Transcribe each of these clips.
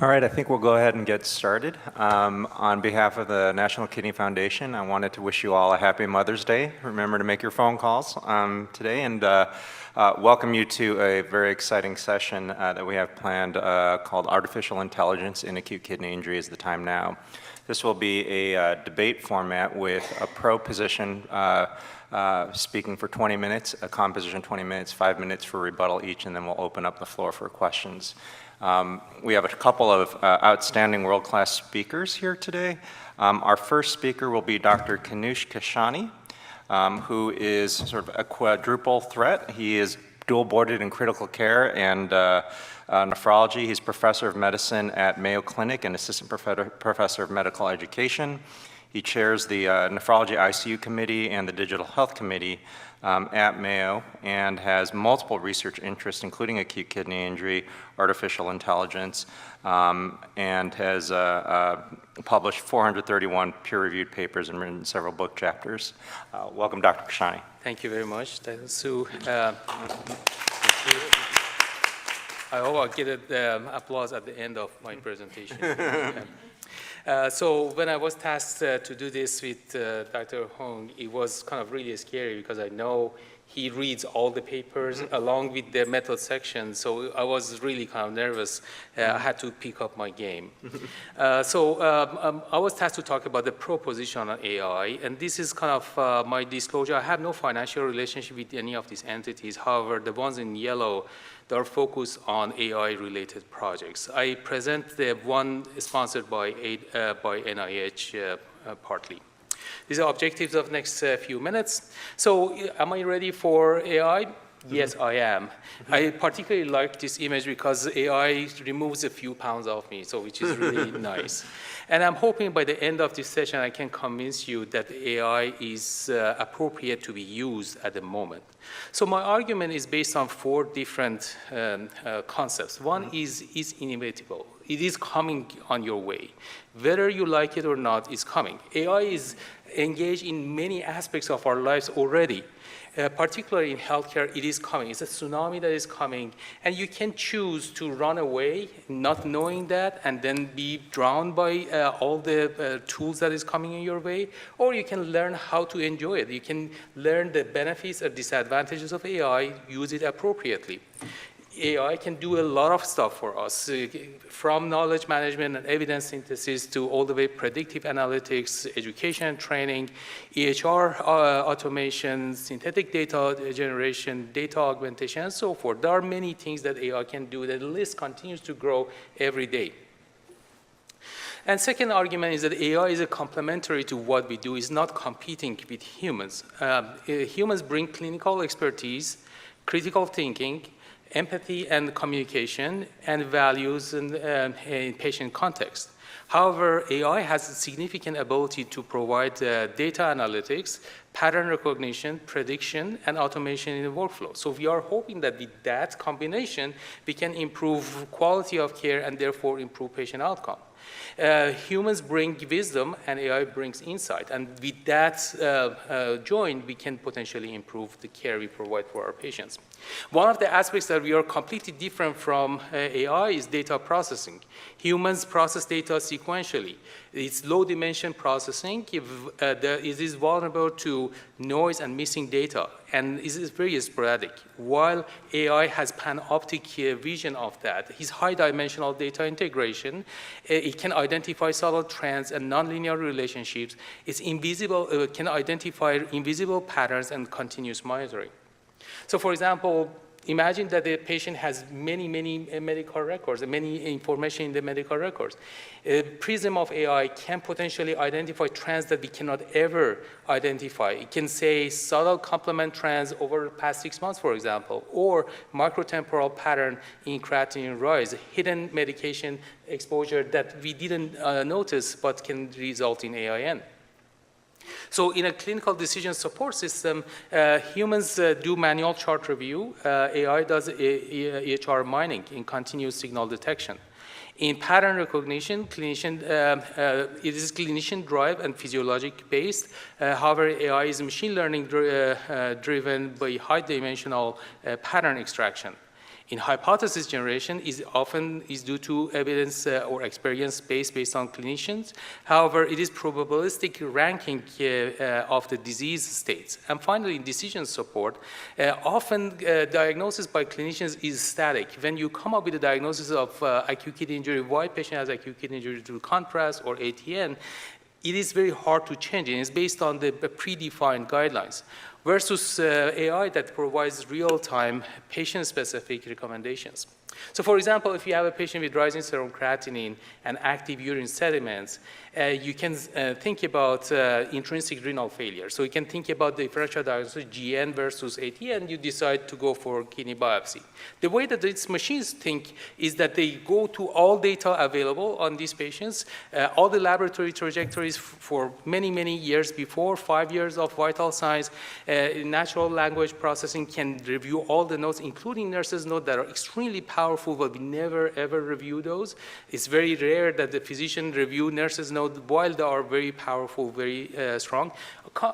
All right, I think we'll go ahead and get started. On behalf of the National Kidney Foundation, I wanted to wish you all a happy Mother's Day. Remember to make your phone calls today, and welcome you to a very exciting session that we have planned called Artificial Intelligence in Acute Kidney Injury is the Time Now. This will be a debate format with a pro position speaking for 20 minutes, a con position 20 minutes, 5 minutes for rebuttal each, and then we'll open up the floor for questions. We have a couple of outstanding world-class speakers here today. Our first speaker will be Dr. Kanush Kashani, who is sort of a quadruple threat. He is dual-boarded in critical care and nephrology. He's professor of medicine at Mayo Clinic and assistant professor of medical education. He chairs the nephrology ICU committee and the digital health committee at Mayo, and has multiple research interests, including acute kidney injury, artificial intelligence, and has published 431 peer-reviewed papers and written several book chapters. Welcome, Dr. Kashani. Thank you very much. So, I hope I'll get applause at the end of my presentation. So when I was tasked to do this with Dr. Hong, it was kind of really scary because I know he reads all the papers along with the method section, so I was really kind of nervous. I had to pick up my game. I was tasked to talk about the proposition on AI, and this is kind of my disclosure. I have no financial relationship with any of these entities. However, the ones in yellow, they are focused on AI-related projects. I present the one sponsored by NIH partly. These are objectives of next few minutes. So am I ready for AI? Yes, I am. I particularly like this image because AI removes a few pounds off me, so which is really nice. And I'm hoping by the end of this session, I can convince you that AI is appropriate to be used at the moment. So my argument is based on 4 different concepts. One is inevitable. It is coming on your way. Whether you like it or not, it's coming. AI is engaged in many aspects of our lives already. Particularly in healthcare, it is coming. It's a tsunami that is coming, and you can choose to run away, not knowing that, and then be drowned by all the tools that is coming in your way, or you can learn how to enjoy it. You can learn the benefits and disadvantages of AI, use it appropriately. AI can do a lot of stuff for us, from knowledge management and evidence synthesis to all the way predictive analytics, education and training, EHR automation, synthetic data generation, data augmentation, and so forth. There are many things that AI can do. The list continues to grow every day. And second argument is that AI is complementary to what we do. It's not competing with humans. Humans bring clinical expertise, critical thinking, empathy and communication, and values in patient context. However, AI has a significant ability to provide data analytics, pattern recognition, prediction, and automation in the workflow. So we are hoping that with that combination, we can improve quality of care and therefore improve patient outcome. Humans bring wisdom and AI brings insight. And with that join, we can potentially improve the care we provide for our patients. One of the aspects that we are completely different from AI is data processing. Humans process data sequentially. It's low dimension processing. It is vulnerable to noise and missing data, and it is very sporadic. While AI has panoptic vision of that, its high dimensional data integration, it can identify subtle trends and nonlinear relationships. It's invisible, can identify invisible patterns and continuous monitoring. So for example, imagine that the patient has many medical records, many information in the medical records. A prism of AI can potentially identify trends that we cannot ever identify. It can say subtle complement trends over the past 6 months, for example, or microtemporal pattern in creatinine rise, hidden medication exposure that we didn't notice but can result in AIN. So in a clinical decision support system, humans do manual chart review. AI does EHR mining in continuous signal detection. In pattern recognition, it is clinician drive and physiologic based. However, AI is machine learning driven by high dimensional pattern extraction. In hypothesis generation is often due to evidence or experience based on clinicians. However, it is probabilistic ranking of the disease states. And finally, in decision support, often diagnosis by clinicians is static. When you come up with a diagnosis of acute kidney injury, why patient has acute kidney injury through contrast or ATN, it is very hard to change. It is based on the predefined guidelines versus AI that provides real-time patient-specific recommendations. So for example, if you have a patient with rising serum creatinine and active urine sediments, you can think about intrinsic renal failure. So you can think about the differential diagnosis, GN versus ATN, you decide to go for kidney biopsy. The way that these machines think is that they go to all data available on these patients, all the laboratory trajectories for many, many years before, 5 years of vital signs, natural language processing can review all the notes, including nurses' notes that are extremely powerful, but we never ever review those. It's very rare that the physician review nurses' notes while they are very powerful, very strong.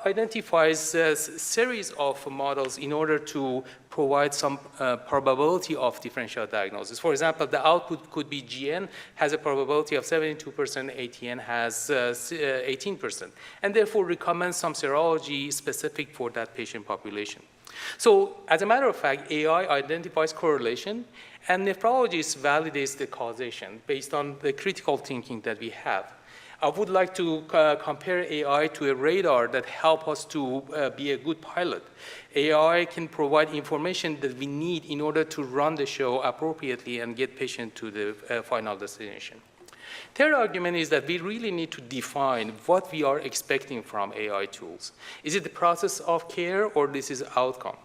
Identifies a series of models in order to provide some probability of differential diagnosis. For example, the output could be GN has a probability of 72%, ATN has 18%, and therefore recommends some serology specific for that patient population. So as a matter of fact, AI identifies correlation, and nephrologist validates the causation based on the critical thinking that we have. I would like to compare AI to a radar that help us to be a good pilot. AI can provide information that we need in order to run the show appropriately and get patient to the final destination. Third argument is that we really need to define what we are expecting from AI tools. Is it the process of care or this is outcome?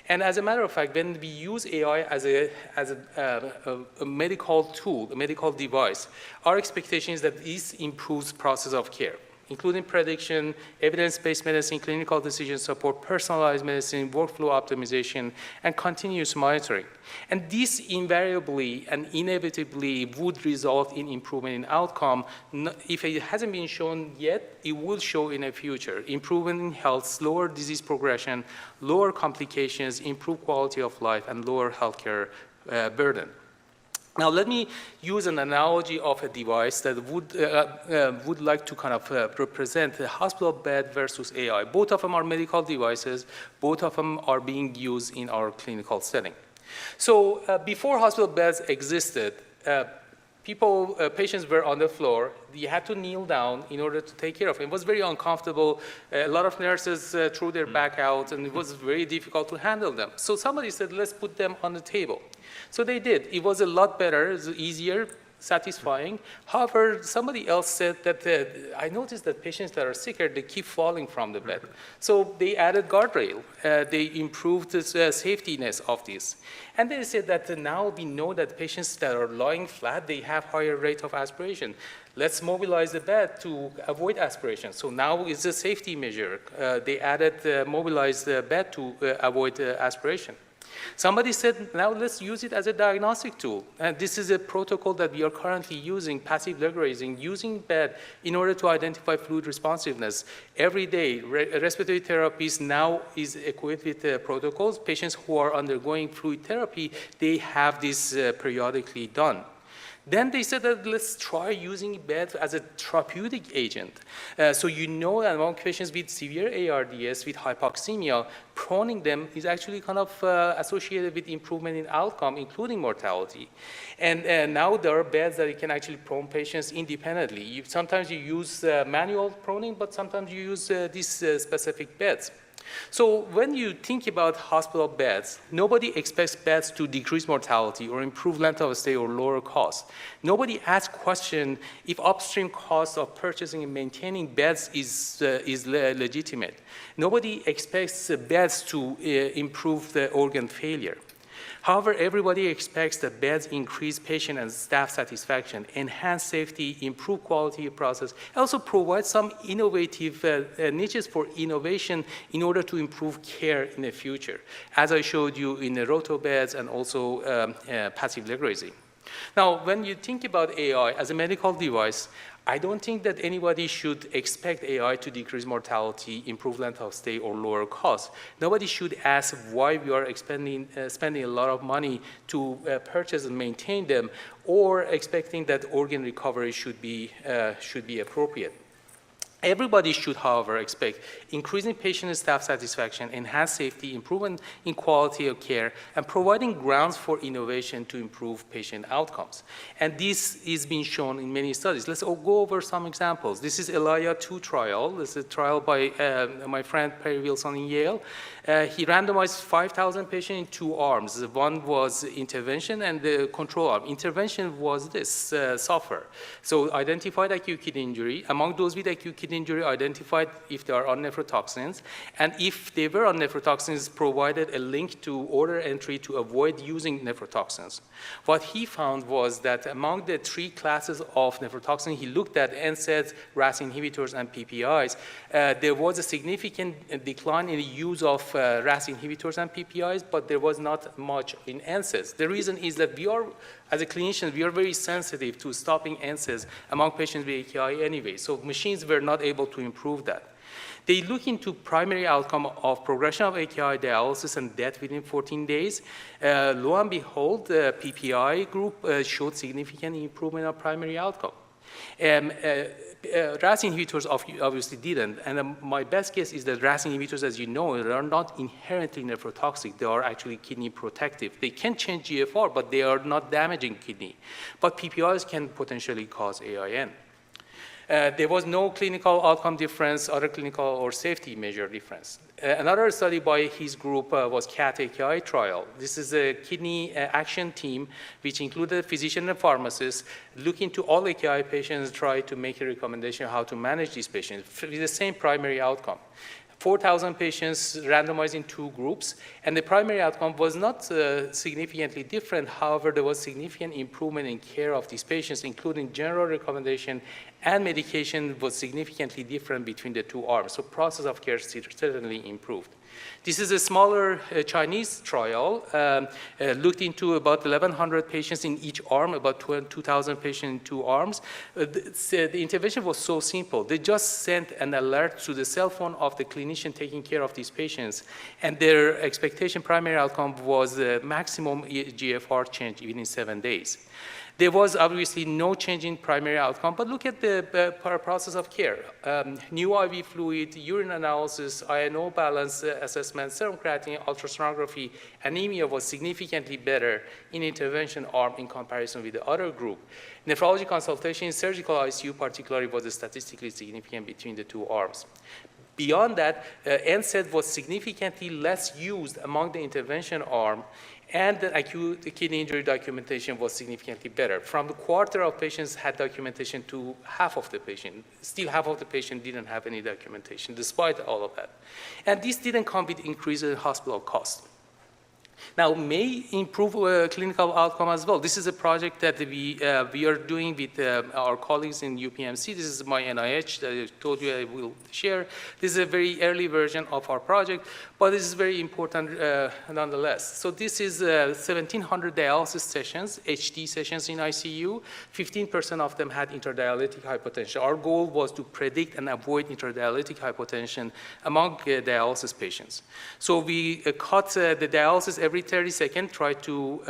And as a matter of fact, when we use AI as a medical tool, a medical device, our expectation is that this improves process of care, including prediction, evidence-based medicine, clinical decision support, personalized medicine, workflow optimization, and continuous monitoring. And this invariably and inevitably would result in improvement in outcome. If it hasn't been shown yet, it will show in the future. Improvement in health, slower disease progression, lower complications, improved quality of life, and lower healthcare burden. Now, let me use an analogy of a device that would like to kind of represent the hospital bed versus AI. Both of them are medical devices. Both of them are being used in our clinical setting. So before hospital beds existed, patients were on the floor. You had to kneel down in order to take care of them. It was very uncomfortable. A lot of nurses threw their back out, and it was very difficult to handle them. So somebody said, let's put them on the table. So they did. It was a lot better, it was easier, satisfying. However, somebody else said that I noticed that patients that are sicker, they keep falling from the bed. So they added guardrail. They improved the safetiness of this. And they said that now we know that patients that are lying flat, they have higher rate of aspiration. Let's mobilize the bed to avoid aspiration. So now it's a safety measure. They added mobilize the bed to avoid aspiration. Somebody said, now let's use it as a diagnostic tool. And this is a protocol that we are currently using, passive leg raising, using bed in order to identify fluid responsiveness. Every day, respiratory therapies now is equipped with protocols. Patients who are undergoing fluid therapy, they have this periodically done. Then they said that let's try using bed as a therapeutic agent. So you know that among patients with severe ARDS, with hypoxemia, proning them is actually kind of associated with improvement in outcome, including mortality. And now there are beds that you can actually prone patients independently. Sometimes you use manual proning, but sometimes you use these specific beds. So when you think about hospital beds, nobody expects beds to decrease mortality or improve length of stay or lower cost. Nobody asks question if upstream cost of purchasing and maintaining beds is legitimate. Nobody expects beds to improve the organ failure. However, everybody expects that beds increase patient and staff satisfaction, enhance safety, improve quality of process, also provide some innovative niches for innovation in order to improve care in the future, as I showed you in the roto beds and also passive leg raising. Now, when you think about AI as a medical device, I don't think that anybody should expect AI to decrease mortality, improve length of stay, or lower costs. Nobody should ask why we are spending a lot of money to purchase and maintain them, or expecting that organ recovery should be appropriate. Everybody should, however, expect increasing patient and staff satisfaction, enhanced safety, improvement in quality of care, and providing grounds for innovation to improve patient outcomes. And this is being shown in many studies. Let's go over some examples. This is ELIA-2 trial. This is a trial by my friend Perry Wilson in Yale. He randomized 5,000 patients in 2 arms. One was intervention and the control arm. Intervention was this, software. So identified acute kidney injury. Among those with acute kidney injury, identified if they are on nephrotoxins. And if they were on nephrotoxins, provided a link to order entry to avoid using nephrotoxins. What he found was that among the 3 classes of nephrotoxin, he looked at NSAIDs, RAS inhibitors, and PPIs. There was a significant decline in the use of RAS inhibitors and PPIs, but there was not much in NSAIDs. The reason is that we are, as a clinician, we are very sensitive to stopping NSAIDs among patients with AKI anyway, so machines were not able to improve that. They look into primary outcome of progression of AKI, dialysis, and death within 14 days. Lo and behold, the PPI group showed significant improvement of primary outcome. RAS inhibitors obviously didn't, and my best guess is that RAS inhibitors, as you know, they are not inherently nephrotoxic. They are actually kidney protective. They can change GFR, but they are not damaging kidney. But PPIs can potentially cause AIN. There was no clinical outcome difference, other clinical or safety measure difference. Another study by his group was CAT AKI trial. This is a kidney action team which included physicians and pharmacists looking to all AKI patients, try to make a recommendation how to manage these patients with the same primary outcome. 4,000 patients randomized in 2 groups, and the primary outcome was not significantly different. However, there was significant improvement in care of these patients, including general recommendation and medication was significantly different between the 2 arms. So process of care certainly improved. This is a smaller Chinese trial, looked into about 1,100 patients in each arm, about 2,000 patients in 2 arms. The intervention was so simple. They just sent an alert to the cell phone of the clinician taking care of these patients, and their expectation primary outcome was the maximum GFR change within 7 days. There was obviously no change in primary outcome, but look at the process of care. New IV fluid, urine analysis, INO balance assessment, serum creatinine, ultrasonography, anemia was significantly better in intervention arm in comparison with the other group. Nephrology consultation in surgical ICU particularly was statistically significant between the 2 arms. Beyond that, NSAID was significantly less used among the intervention arm, and the acute kidney injury documentation was significantly better. From the quarter of patients had documentation to half of the patient. Still half of the patient didn't have any documentation, despite all of that. And this didn't come with increase in hospital cost. Now, may improve clinical outcome as well. This is a project that we are doing with our colleagues in UPMC. This is my NIH that I told you I will share. This is a very early version of our project, but this is very important nonetheless. So this is 1,700 dialysis sessions, HD sessions in ICU. 15% of them had interdialytic hypotension. Our goal was to predict and avoid interdialytic hypotension among dialysis patients. So we cut the dialysis every 30 seconds, try to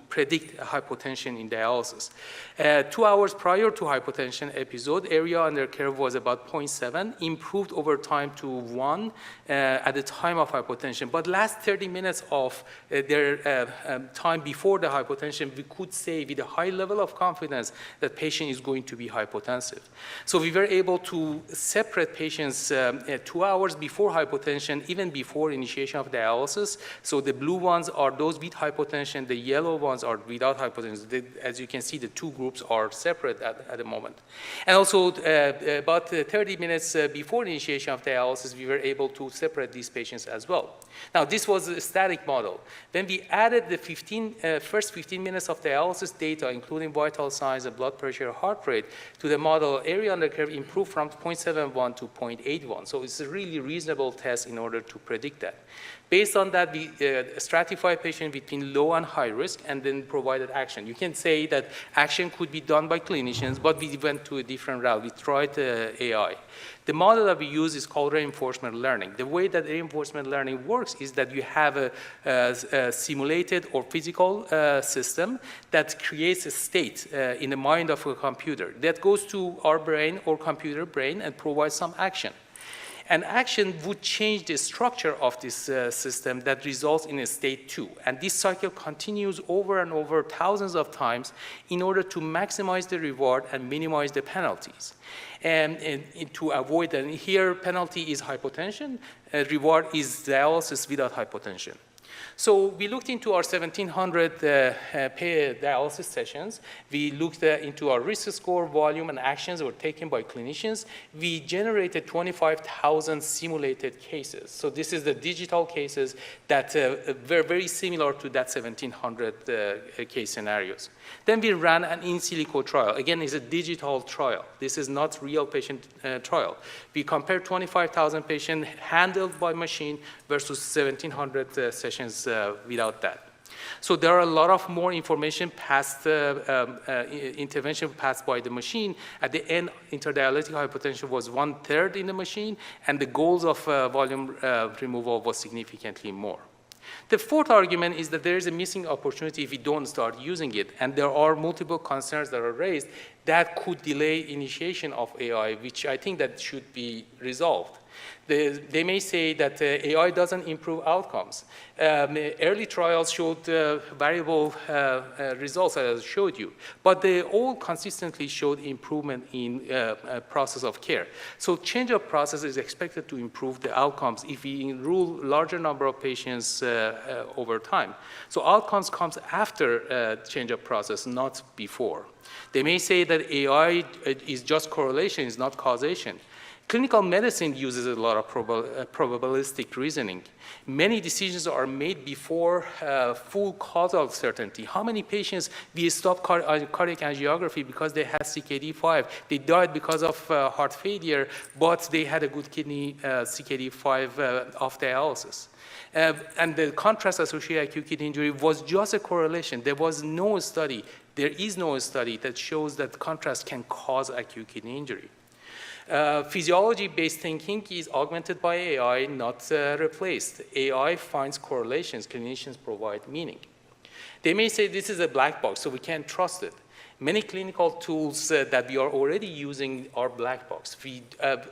predict hypotension in dialysis. 2 hours prior to hypotension episode, area under curve was about 0.7, improved over time to 1 at the time of hypotension. But last 30 minutes of their time before the hypotension, we could say with a high level of confidence that patient is going to be hypotensive. So we were able to separate patients 2 hours before hypotension, even before initiation of dialysis. So the blue ones are those with hypotension, the yellow ones are without hypotension. As you can see, the 2 groups are separate at the moment. And also, about 30 minutes before initiation of dialysis, we were able to separate these patients as well. Now, this was a static model. Then we added the first 15 minutes of dialysis data, including vital signs and blood pressure, heart rate, to the model. Area under curve improved from 0.71 to 0.81. So it's a really reasonable test in order to predict that. Based on that, we stratify patients between low and high risk and then provided action. You can say that action could be done by clinicians, but we went to a different route. We tried AI. The model that we use is called reinforcement learning. The way that reinforcement learning works is that you have a simulated or physical system that creates a state in the mind of a computer that goes to our brain or computer brain and provides some action. An action would change the structure of this system that results in a state 2. And this cycle continues over and over thousands of times in order to maximize the reward and minimize the penalties. And to avoid, and here penalty is hypotension, reward is dialysis without hypotension. So we looked into our 1,700 dialysis sessions. We looked into our risk score, volume, and actions that were taken by clinicians. We generated 25,000 simulated cases. So this is the digital cases that were very similar to that 1,700 case scenarios. Then we ran an in silico trial. Again, it's a digital trial. This is not real patient trial. We compared 25,000 patients handled by machine versus 1,700 sessions without that. So there are a lot of more information past intervention passed by the machine. At the end, interdialytic hypertension was 1/3 in the machine, and the goals of volume removal was significantly more. The fourth argument is that there is a missing opportunity if we don't start using it, and there are multiple concerns that are raised that could delay initiation of AI, which I think that should be resolved. They may say that AI doesn't improve outcomes. Early trials showed variable results, as I showed you, but they all consistently showed improvement in process of care. So change of process is expected to improve the outcomes if we enroll larger number of patients over time. So outcomes comes after change of process, not before. They may say that AI is just correlation, is not causation. Clinical medicine uses a lot of probabilistic reasoning. Many decisions are made before full causal certainty. How many patients we stopped cardiac angiography because they had CKD5? They died because of heart failure, but they had a good kidney CKD5 off dialysis. And the contrast-associated acute kidney injury was just a correlation. There was no study. There is no study that shows that contrast can cause acute kidney injury. Physiology-based thinking is augmented by AI, not replaced. AI finds correlations. Clinicians provide meaning. They may say this is a black box, so we can't trust it. Many clinical tools that we are already using are black box.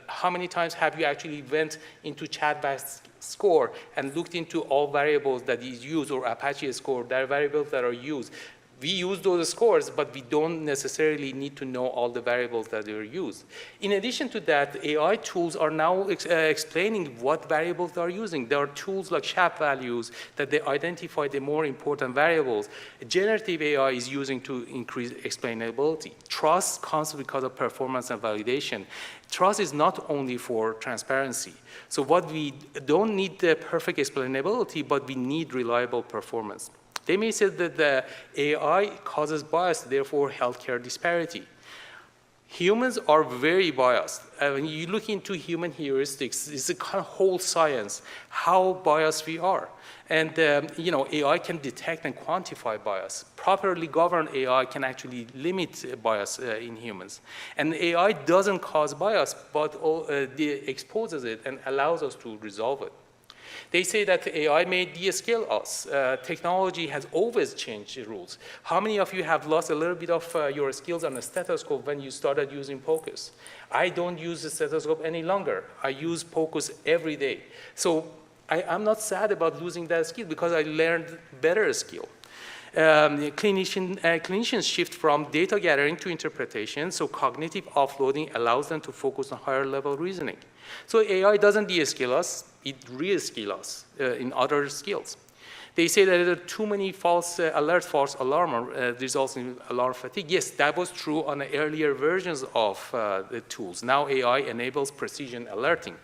How many times have you actually went into Chadback's score and looked into all variables that is used, or Apache score, there are variables that are used? We use those scores, but we don't necessarily need to know all the variables that are used. In addition to that, AI tools are now explaining what variables they are using. There are tools like SHAP values that they identify the more important variables. Generative AI is using to increase explainability. Trust comes because of performance and validation. Trust is not only for transparency. So what we don't need the perfect explainability, but we need reliable performance. They may say that the AI causes bias, therefore healthcare disparity. Humans are very biased. When you look into human heuristics, it's a kind of whole science, how biased we are. And AI can detect and quantify bias. Properly governed AI can actually limit bias in humans. And AI doesn't cause bias, but exposes it and allows us to resolve it. They say that AI may de-scale us. Technology has always changed the rules. How many of you have lost a little bit of your skills on a stethoscope when you started using POCUS? I don't use the stethoscope any longer. I use POCUS every day. So I'm not sad about losing that skill because I learned better skill. Clinicians shift from data gathering to interpretation, so cognitive offloading allows them to focus on higher level reasoning. So AI doesn't de-skill us, it re-skill us in other skills. They say that there are too many false alarm results in alarm fatigue. Yes, that was true on the earlier versions of the tools. Now AI enables precision alerting.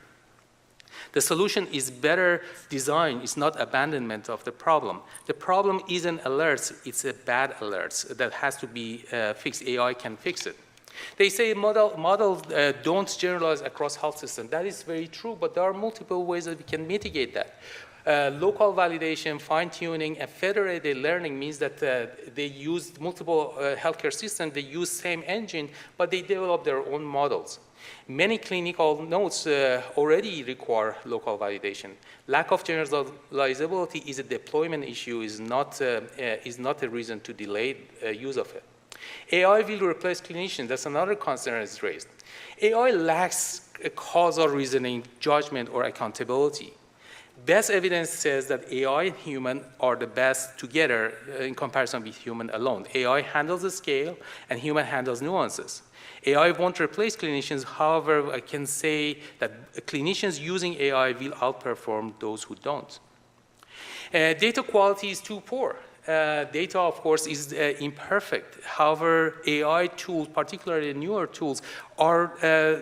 The solution is better design. It's not abandonment of the problem. The problem isn't alerts. It's a bad alerts that has to be fixed. AI can fix it. They say models don't generalize across health systems. That is very true, but there are multiple ways that we can mitigate that. Local validation, fine-tuning, and federated learning means that they use multiple healthcare systems, they use same engine, but they develop their own models. Many clinical notes already require local validation. Lack of generalizability is a deployment issue, is not a reason to delay use of it. AI will replace clinicians. That's another concern that's raised. AI lacks causal reasoning, judgment, or accountability. Best evidence says that AI and human are the best together in comparison with human alone. AI handles the scale, and human handles nuances. AI won't replace clinicians. However, I can say that clinicians using AI will outperform those who don't. Data quality is too poor. Data, of course, is imperfect. However, AI tools, particularly newer tools, are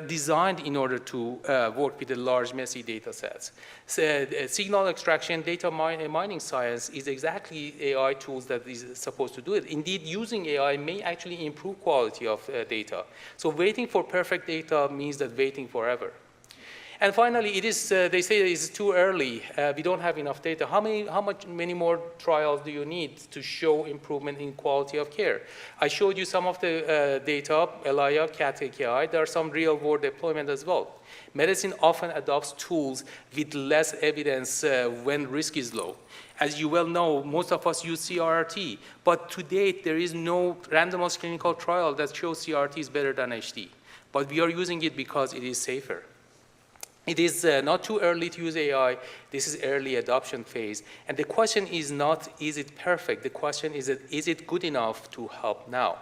designed in order to work with the large, messy data sets. So, signal extraction, data mining science is exactly AI tools that is supposed to do it. Indeed, using AI may actually improve quality of data. So waiting for perfect data means that waiting forever. And finally, it is, they say it's too early. We don't have enough data. How many more trials do you need to show improvement in quality of care? I showed you some of the data, ELIA, CAT, AKI. There are some real-world deployment as well. Medicine often adopts tools with less evidence when risk is low. As you well know, most of us use CRT, but to date, there is no randomized clinical trial that shows CRT is better than HD. But we are using it because it is safer. It is not too early to use AI. This is early adoption phase. And the question is not, is it perfect? The question is it good enough to help now?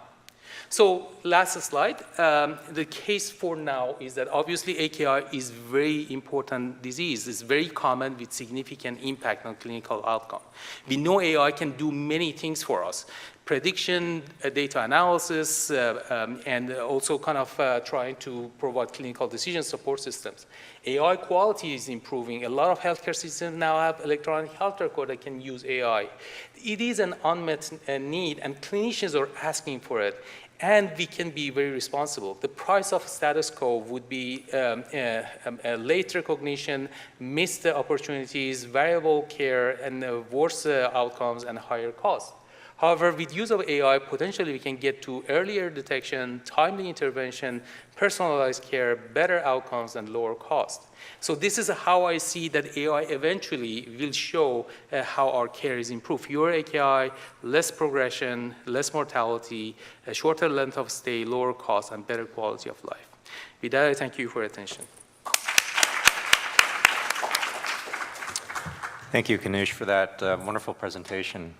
So last slide. The case for now is that obviously AKI is very important disease. It's very common with significant impact on clinical outcome. We know AI can do many things for us. Prediction, data analysis, and also kind of trying to provide clinical decision support systems. AI quality is improving. A lot of healthcare systems now have electronic health record that can use AI. It is an unmet need, and clinicians are asking for it. And we can be very responsible. The price of status quo would be late recognition, missed opportunities, variable care, and worse outcomes and higher costs. However, with use of AI, potentially we can get to earlier detection, timely intervention, personalized care, better outcomes, and lower cost. So this is how I see that AI eventually will show how our care is improved. Fewer AKI, less progression, less mortality, a shorter length of stay, lower cost, and better quality of life. With that, I thank you for your attention. Thank you, Kanush, for that wonderful presentation.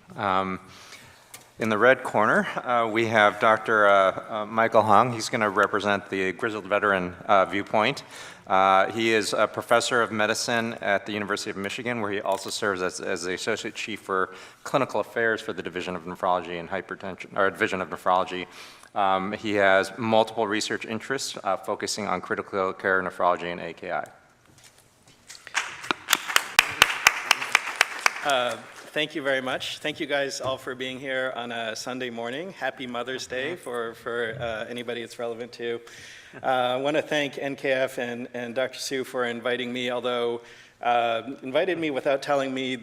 In the red corner, we have Dr. Michael Hong. He's going to represent the grizzled veteran viewpoint. He is a professor of medicine at the University of Michigan, where he also serves as the associate chief for clinical affairs for the Division of Nephrology and Hypertension, or Division of Nephrology. He has multiple research interests focusing on critical care nephrology and AKI. Thank you very much. Thank you guys all for being here on a Sunday morning. Happy Mother's Day for anybody it's relevant to. I want to thank NKF and Dr. Su for inviting me, although invited me without telling me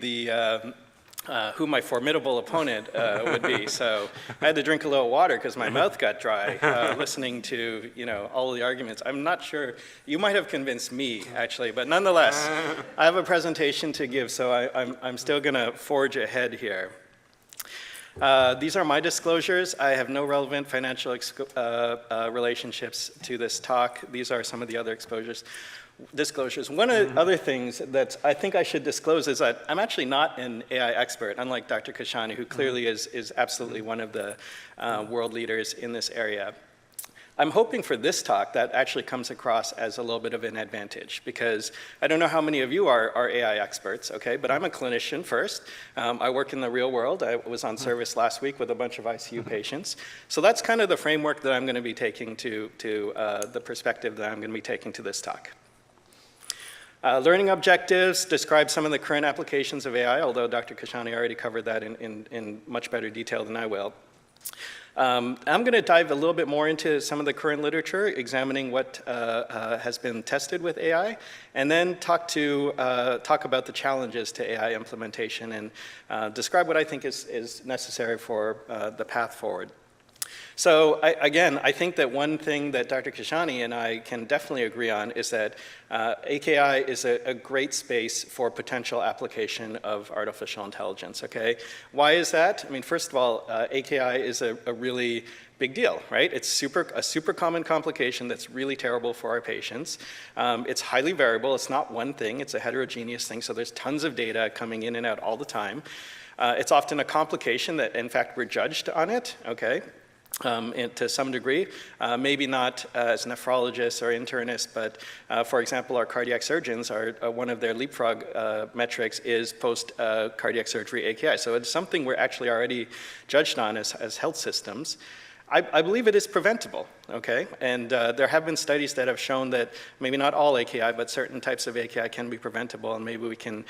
who my formidable opponent would be. So I had to drink a little water because my mouth got dry listening to all of the arguments. I'm not sure, you might have convinced me actually, but nonetheless, I have a presentation to give, so I'm still gonna forge ahead here. These are my disclosures. I have no relevant financial relationships to this talk. These are some of the other disclosures. One of the other things that I think I should disclose is that I'm actually not an AI expert, unlike Dr. Kashani, who clearly is absolutely one of the world leaders in this area. I'm hoping for this talk that actually comes across as a little bit of an advantage, because I don't know how many of you are AI experts, okay, but I'm a clinician first. I work in the real world. I was on service last week with a bunch of ICU patients. So that's kind of the framework that I'm going to be taking to the perspective that I'm going to be taking to this talk. Learning objectives describe some of the current applications of AI, although Dr. Kashani already covered that in much better detail than I will. I'm going to dive a little bit more into some of the current literature, examining what has been tested with AI, and then talk about the challenges to AI implementation and describe what I think is necessary for the path forward. So again, I think that one thing that Dr. Kashani and I can definitely agree on is that AKI is a great space for potential application of artificial intelligence, okay? Why is that? I mean, first of all, AKI is a really big deal, right? It's a super common complication that's really terrible for our patients. It's highly variable. It's not one thing. It's a heterogeneous thing, so there's tons of data coming in and out all the time. It's often a complication that, in fact, we're judged on it, okay? To some degree, maybe not as nephrologists or internists, but for example, our cardiac surgeons are one of their leapfrog metrics is post-cardiac surgery AKI. So it's something we're actually already judged on as health systems. I believe it is preventable, okay? And there have been studies that have shown that maybe not all AKI, but certain types of AKI can be preventable, and maybe we can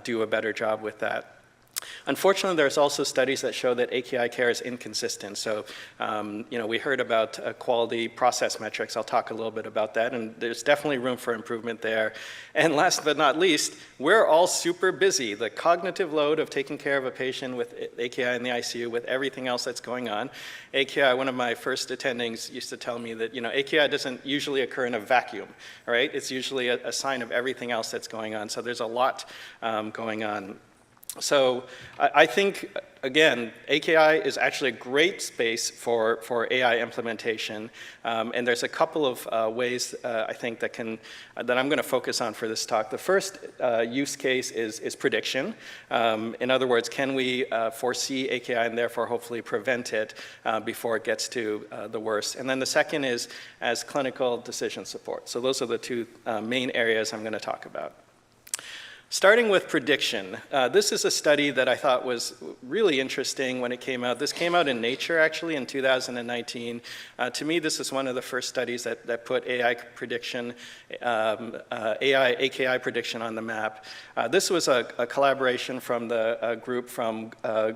do a better job with that. Unfortunately, there's also studies that show that AKI care is inconsistent. So, we heard about quality process metrics. I'll talk a little bit about that, and there's definitely room for improvement there. And last but not least, we're all super busy. The cognitive load of taking care of a patient with AKI in the ICU, with everything else that's going on. AKI, one of my first attendings used to tell me that, AKI doesn't usually occur in a vacuum, right? It's usually a sign of everything else that's going on. So there's a lot going on. So I think, again, AKI is actually a great space for AI implementation, and there's a couple of ways I think that I'm going to focus on for this talk. The first use case is prediction. In other words, can we foresee AKI and therefore hopefully prevent it before it gets to the worst? And then the second is as clinical decision support. So those are the two main areas I'm going to talk about. Starting with prediction, this is a study that I thought was really interesting when it came out. This came out in Nature, actually, in 2019. To me, this is one of the first studies that put AI prediction, AKI prediction on the map. This was a collaboration from the group from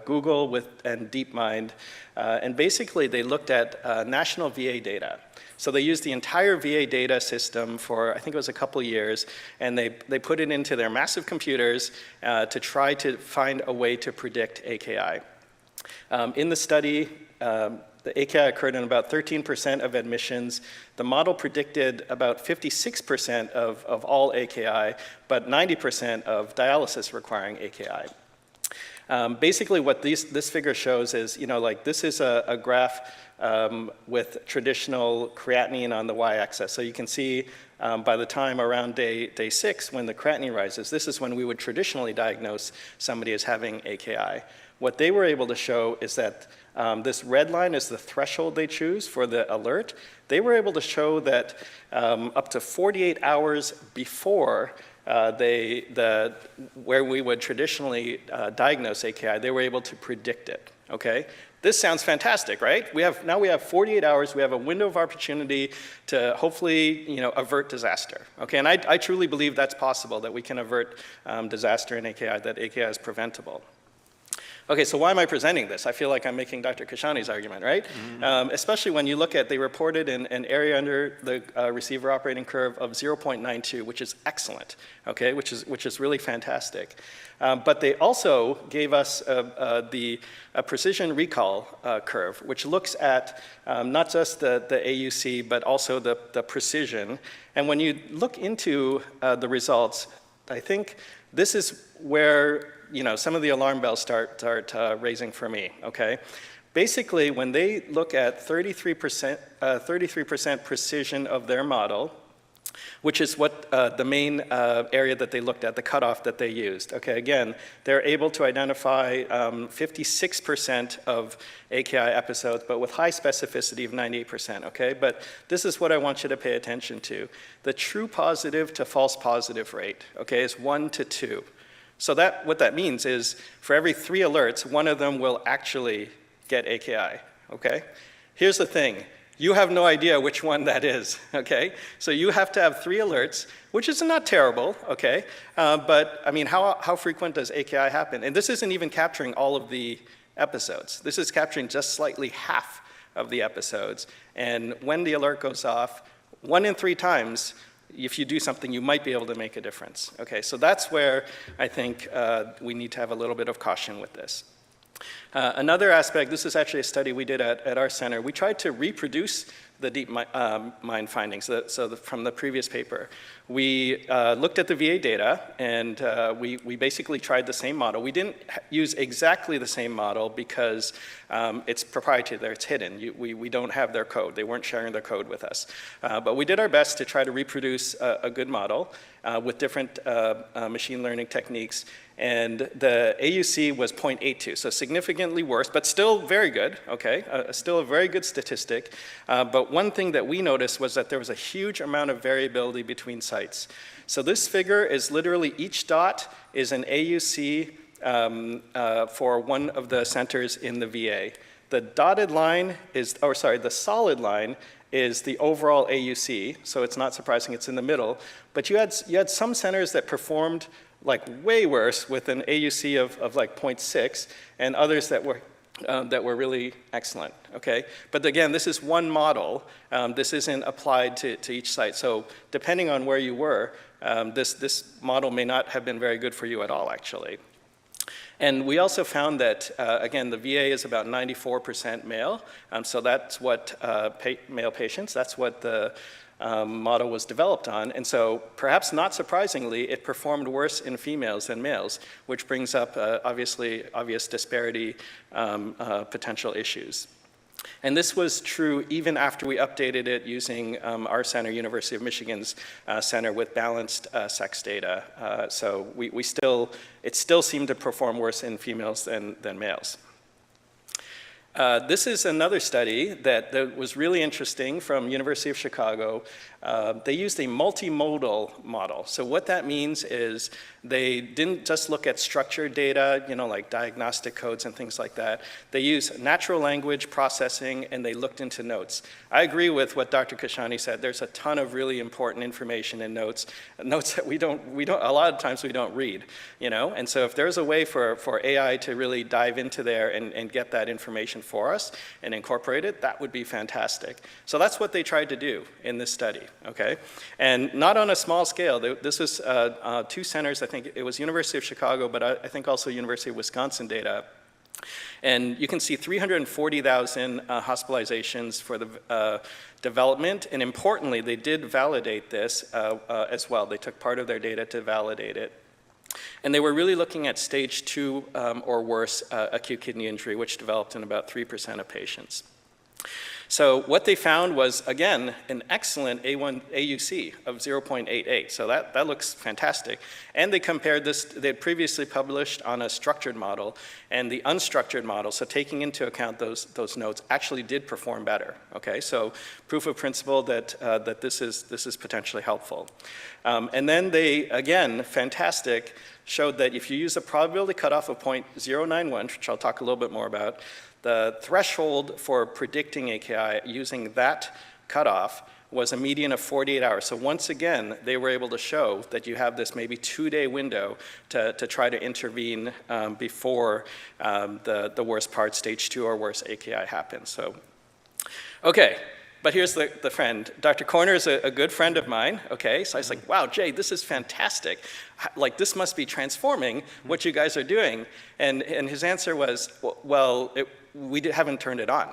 Google and DeepMind, and basically they looked at national VA data. So they used the entire VA data system for, I think it was a couple years, and they put it into their massive computers to try to find a way to predict AKI. In the study, the AKI occurred in about 13% of admissions. The model predicted about 56% of all AKI, but 90% of dialysis requiring AKI. Basically, what this figure shows is, this is a graph with traditional creatinine on the y-axis. So you can see by the time around day 6, when the creatinine rises, this is when we would traditionally diagnose somebody as having AKI. What they were able to show is that this red line is the threshold they choose for the alert. They were able to show that up to 48 hours before where we would traditionally diagnose AKI, they were able to predict it, okay? This sounds fantastic, right? Now we have 48 hours, we have a window of opportunity to hopefully, avert disaster, okay? And I truly believe that's possible, that we can avert disaster in AKI, that AKI is preventable. Okay, so why am I presenting this? I feel like I'm making Dr. Kashani's argument, right? Mm-hmm. Especially when you look at, they reported an area under the receiver operating curve of 0.92, which is excellent, okay, which is really fantastic. But they also gave us the precision recall curve, which looks at not just the AUC, but also the precision. And when you look into the results, I think this is where some of the alarm bells start raising for me, okay? Basically, when they look at 33% precision of their model, which is what the main area that they looked at, the cutoff that they used. Okay, again, they're able to identify 56% of AKI episodes, but with high specificity of 98%, okay? But this is what I want you to pay attention to. The true positive to false positive rate, okay, is 1 to 2. So what that means is for every 3 alerts, one of them will actually get AKI, okay? Here's the thing. you have no idea which one that is, okay? So you have to have 3 alerts, which is not terrible, okay? But I mean, how frequent does AKI happen? And this isn't even capturing all of the episodes. This is capturing just slightly half of the episodes. And when the alert goes off, 1 in 3 times, if you do something, you might be able to make a difference. Okay, so that's where I think we need to have a little bit of caution with this. Another aspect, this is actually a study we did at our center. We tried to reproduce the deep mind findings from the previous paper. We looked at the VA data, and we basically tried the same model. We didn't use exactly the same model because it's proprietary there, it's hidden. We don't have their code. They weren't sharing their code with us. But we did our best to try to reproduce a good model with different machine learning techniques. And the AUC was 0.82, so significantly worse, but still very good, okay? Still a very good statistic. But one thing that we noticed was that there was a huge amount of variability between sites. So this figure is literally each dot is an AUC for one of the centers in the VA. The dotted line is, or sorry, the solid line is the overall AUC, so it's not surprising it's in the middle. But you had some centers that performed like way worse with an AUC of like 0.6, and others that were really excellent, okay? But again, this is one model. This isn't applied to each site. So depending on where you were, this model may not have been very good for you at all, actually. And we also found that, again, the VA is about 94% male. So that's what male patients, that's what the model was developed on. And so perhaps not surprisingly, it performed worse in females than males, which brings up obvious disparity potential issues. And this was true even after we updated it using our center, University of Michigan's center with balanced sex data. So it still seemed to perform worse in females than males. This is another study that was really interesting from University of Chicago. They used a multimodal model. So what that means is they didn't just look at structured data, like diagnostic codes and things like that. They used natural language processing, and they looked into notes. I agree with what Dr. Kashani said. There's a ton of really important information in notes that we don't a lot of times we don't read, And so if there's a way for AI to really dive into there and get that information for us and incorporate it, that would be fantastic. So that's what they tried to do in this study, okay? And not on a small scale. This was 2 centers. I think it was University of Chicago, but I think also University of Wisconsin data. And you can see 340,000 hospitalizations for the development. And importantly, they did validate this as well. They took part of their data to validate it. And they were really looking at stage 2 or worse acute kidney injury, which developed in about 3% of patients. So what they found was, again, an excellent AUC of 0.88. So that looks fantastic. And they compared this, they had previously published on a structured model, and the unstructured model, so taking into account those notes, actually did perform better. Okay, so proof of principle that this is potentially helpful. And then they, again, fantastic, showed that if you use a probability cutoff of 0.091, which I'll talk a little bit more about, the threshold for predicting AKI using that cutoff was a median of 48 hours. So once again, they were able to show that you have this maybe 2-day window to try to intervene before the worst part, stage 2 or worse AKI happens. So, okay. But here's the friend. Dr. Corner is a good friend of mine, okay? So I was like, wow, Jay, this is fantastic. Like, this must be transforming what you guys are doing. And his answer was, well, we haven't turned it on.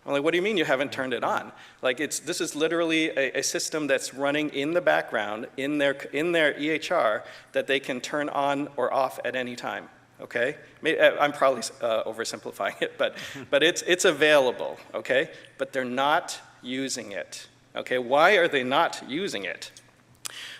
I'm like, what do you mean you haven't turned it on? Like, this is literally a system that's running in the background in their EHR that they can turn on or off at any time. Okay, I'm probably oversimplifying it, but it's available. Okay, but they're not using it. Okay, why are they not using it?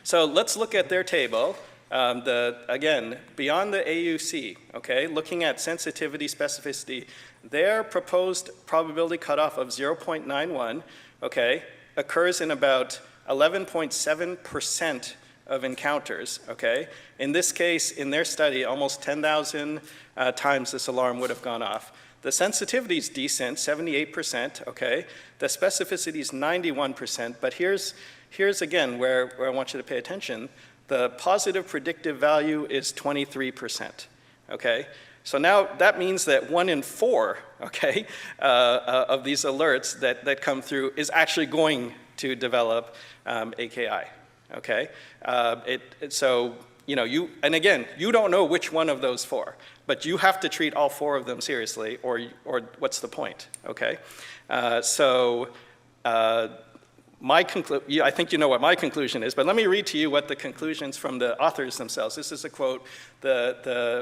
So let's look at their table. Again, beyond the AUC, okay, looking at sensitivity, specificity, their proposed probability cutoff of 0.91, okay, occurs in about 11.7% of encounters, okay? In this case, in their study, almost 10,000 times this alarm would have gone off. The sensitivity is decent, 78%, okay? The specificity is 91%, but here's again where I want you to pay attention. The positive predictive value is 23%, okay? So now that means that 1 in 4, okay, of these alerts that come through is actually going to develop AKI, okay? So, you know, and again, you don't know which one of those 4, but you have to treat all 4 of them seriously, or what's the point, okay? I think you know what my conclusion is, but let me read to you what the conclusions from the authors themselves. This is a quote.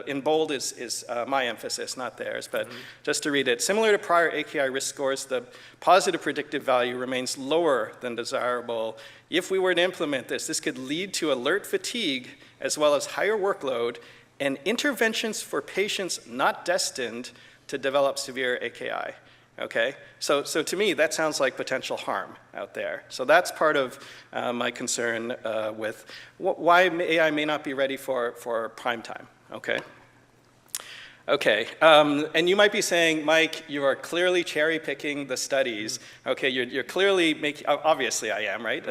In bold is my emphasis, not theirs, but just to read it. Similar to prior AKI risk scores, the positive predictive value remains lower than desirable. If we were to implement this could lead to alert fatigue as well as higher workload and interventions for patients not destined to develop severe AKI. Okay, so to me, that sounds like potential harm out there. So that's part of my concern with why AI may not be ready for prime time, okay? Okay, and you might be saying, Mike, you are clearly cherry picking the studies. Okay, you're clearly making, obviously I am, right?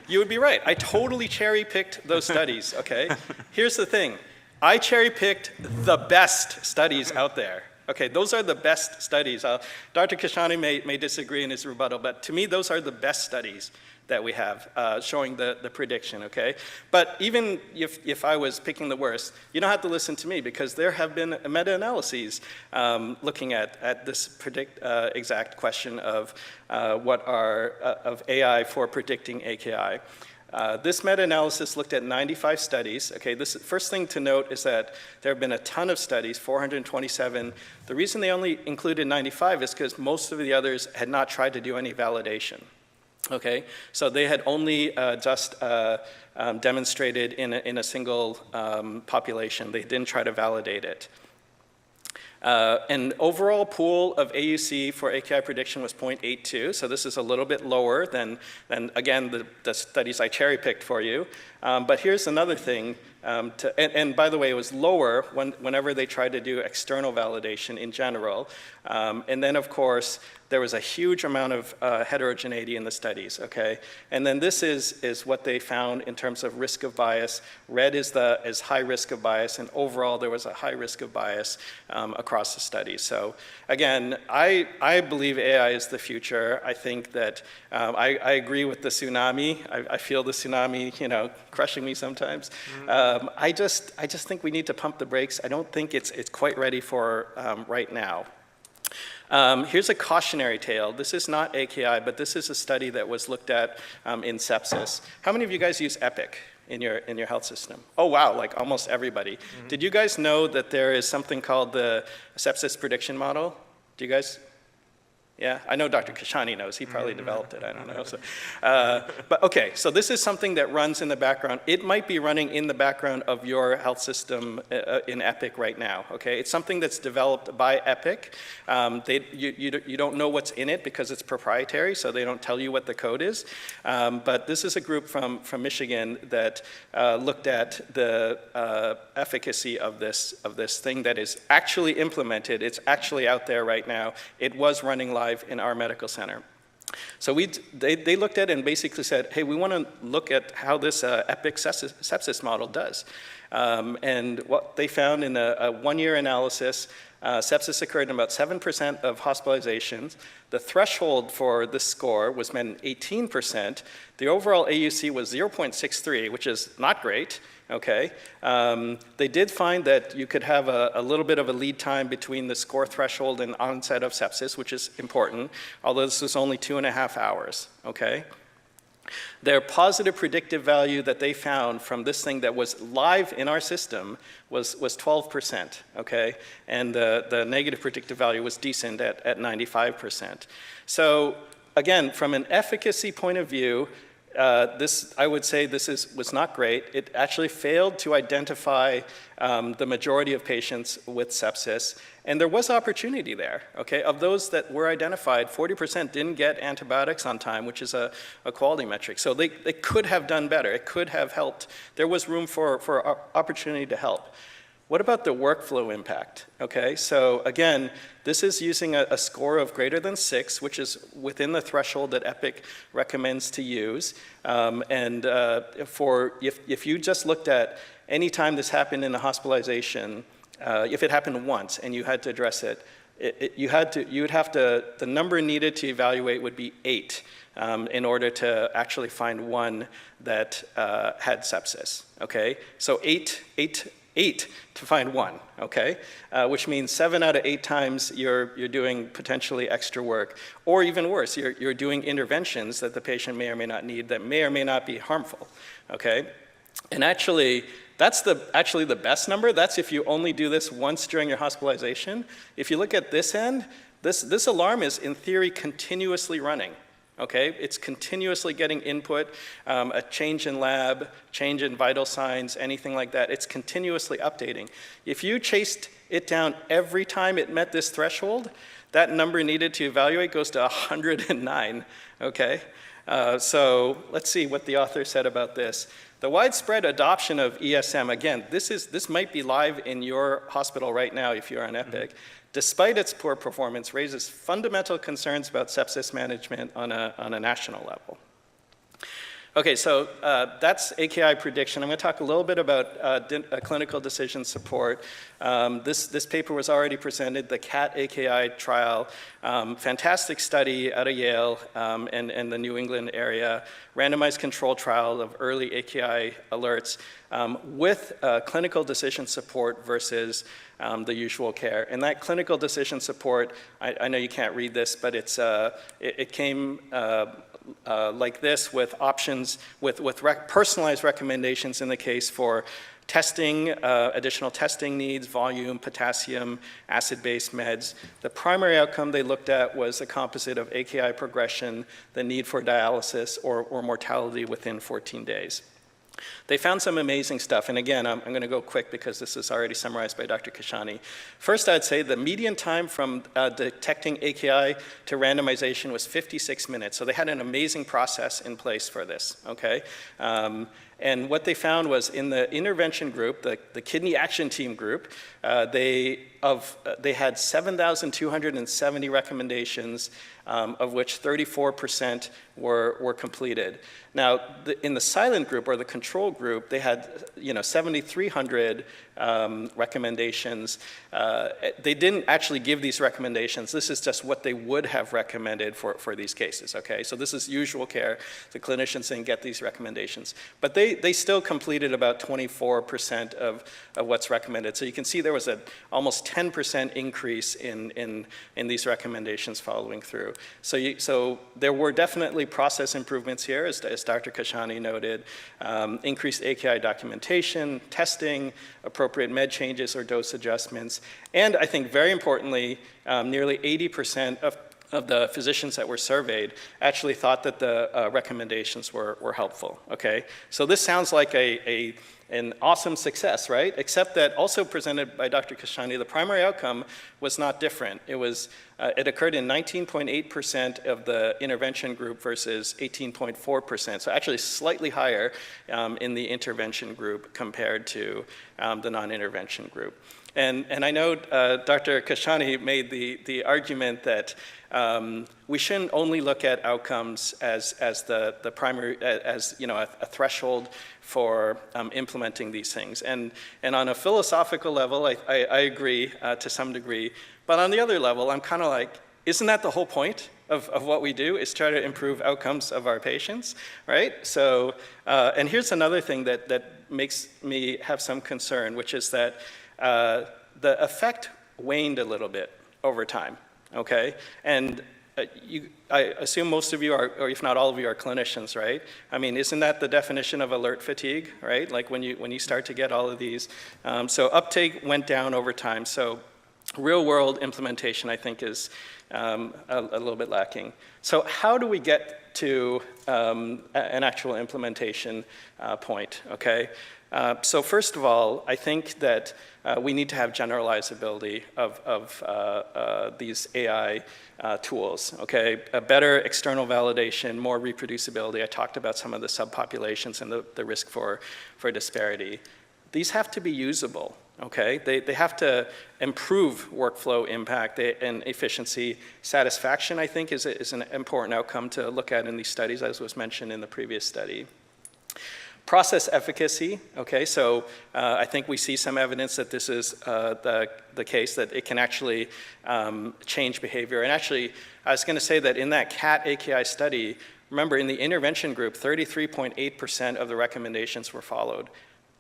You would be right, I totally cherry picked those studies, okay? Here's the thing, I cherry picked the best studies out there. Okay, those are the best studies. Dr. Kashani may disagree in his rebuttal, but to me, those are the best studies that we have showing the prediction, okay? But even if I was picking the worst, you don't have to listen to me because there have been meta-analyses looking at this exact question of of AI for predicting AKI. This meta-analysis looked at 95 studies. Okay, first thing to note is that there have been a ton of studies, 427. The reason they only included 95 is because most of the others had not tried to do any validation. Okay, so they had only just demonstrated in a single population. They didn't try to validate it. An overall pool of AUC for AKI prediction was 0.82, so this is a little bit lower than again, the studies I cherry-picked for you. But here's another thing, and by the way, it was lower whenever they tried to do external validation in general. And then, of course, there was a huge amount of heterogeneity in the studies, okay? And then this is what they found in terms of risk of bias. Red is high risk of bias, and overall there was a high risk of bias across the studies. So again, I believe AI is the future. I think that I agree with the tsunami. I feel the tsunami, you know, crushing me sometimes. I just think we need to pump the brakes. I don't think it's quite ready for right now. Here's a cautionary tale. This is not AKI, but this is a study that was looked at in sepsis. How many of you guys use Epic in your health system? Oh wow, like almost everybody. Did you guys know that there is something called the sepsis prediction model? Do you guys? Yeah, I know Dr. Kashani knows. He probably developed it. I don't know. So, but okay, so this is something that runs in the background. It might be running in the background of your health system in Epic right now. Okay, it's something that's developed by Epic. You don't know what's in it because it's proprietary, so they don't tell you what the code is. But this is a group from Michigan that looked at the efficacy of this thing that is actually implemented. It's actually out there right now. It was running live in our medical center. So they looked at it and basically said, hey, we want to look at how this EPIC sepsis model does. And what they found in a one-year analysis, sepsis occurred in about 7% of hospitalizations. The threshold for this score was met in 18%. The overall AUC was 0.63, which is not great. Okay, they did find that you could have a little bit of a lead time between the score threshold and onset of sepsis, which is important, although this was only 2.5 hours, okay? Their positive predictive value that they found from this thing that was live in our system was 12%, okay? And the negative predictive value was decent at 95%. So again, from an efficacy point of view, I would say this was not great. It actually failed to identify the majority of patients with sepsis, and there was opportunity there, okay? Of those that were identified, 40% didn't get antibiotics on time, which is a quality metric. So they could have done better. It could have helped. There was room for opportunity to help. What about the workflow impact? Okay, so again, this is using a score of greater than 6, which is within the threshold that Epic recommends to use. If you just looked at any time this happened in a hospitalization, if it happened once and you had to address it, the number needed to evaluate would be 8 in order to actually find one that had sepsis. Okay, so eight to find one, okay? Which means 7 out of 8 times you're doing potentially extra work. Or even worse, you're doing interventions that the patient may or may not need that may or may not be harmful, okay? And actually, that's actually the best number. That's if you only do this once during your hospitalization. If you look at this end, this alarm is in theory continuously running. Okay, it's continuously getting input, a change in lab, change in vital signs, anything like that. It's continuously updating. If you chased it down every time it met this threshold, that number needed to evaluate goes to 109, okay? So let's see what the author said about this. The widespread adoption of ESM, again, this might be live in your hospital right now if you're on Epic. Despite its poor performance, raises fundamental concerns about sepsis management on a national level. Okay, so that's AKI prediction. I'm going to talk a little bit about clinical decision support. This paper was already presented, the CAT AKI trial. Fantastic study out of Yale and the New England area. Randomized control trial of early AKI alerts with clinical decision support versus the usual care. And that clinical decision support, I know you can't read this, but it came like this with options, with personalized recommendations in the case for testing, additional testing needs, volume, potassium, acid-based meds. The primary outcome they looked at was a composite of AKI progression, the need for dialysis, or mortality within 14 days. They found some amazing stuff, and again, I'm going to go quick because this is already summarized by Dr. Kashani. First, I'd say the median time from detecting AKI to randomization was 56 minutes, so they had an amazing process in place for this, okay? And what they found was in the intervention group, the kidney action team group, they had 7,270 recommendations, of which 34% were completed. Now, in the silent group or the control group, they had 7,300 recommendations. They didn't actually give these recommendations. This is just what they would have recommended for these cases, okay? So this is usual care. The clinicians didn't get these recommendations. But they still completed about 24% of what's recommended. So you can see there was an almost 10% increase in these recommendations following through. So there were definitely process improvements here, as Dr. Kashani noted, increased AKI documentation, testing, appropriate med changes or dose adjustments, and I think very importantly, nearly 80% of the physicians that were surveyed actually thought that the recommendations were helpful, okay? So this sounds like an awesome success, right? Except that also presented by Dr. Kashani, the primary outcome was not different. It occurred in 19.8% of the intervention group versus 18.4%, so actually slightly higher in the intervention group compared to the non-intervention group. And I know Dr. Kashani made the argument that we shouldn't only look at outcomes as the primary, as a threshold for implementing these things. And on a philosophical level, I agree to some degree. But on the other level, I'm kind of like, isn't that the whole point of what we do, is try to improve outcomes of our patients, right? So, and here's another thing that makes me have some concern, which is that the effect waned a little bit over time, okay? And I assume most of you are, or if not all of you, are clinicians, right? I mean, isn't that the definition of alert fatigue, right? Like when you start to get all of these. So uptake went down over time. So real world implementation, I think, is a little bit lacking. So how do we get to an actual implementation point, okay? So first of all, I think that we need to have generalizability of these AI tools, okay? A better external validation, more reproducibility. I talked about some of the subpopulations and the risk for disparity. These have to be usable, Okay, they have to improve workflow impact and efficiency. Satisfaction, I think, is an important outcome to look at in these studies, as was mentioned in the previous study. Process efficacy, okay, so I think we see some evidence that this is the case, that it can actually change behavior. And actually, I was going to say that in that CAT AKI study, remember in the intervention group, 33.8% of the recommendations were followed.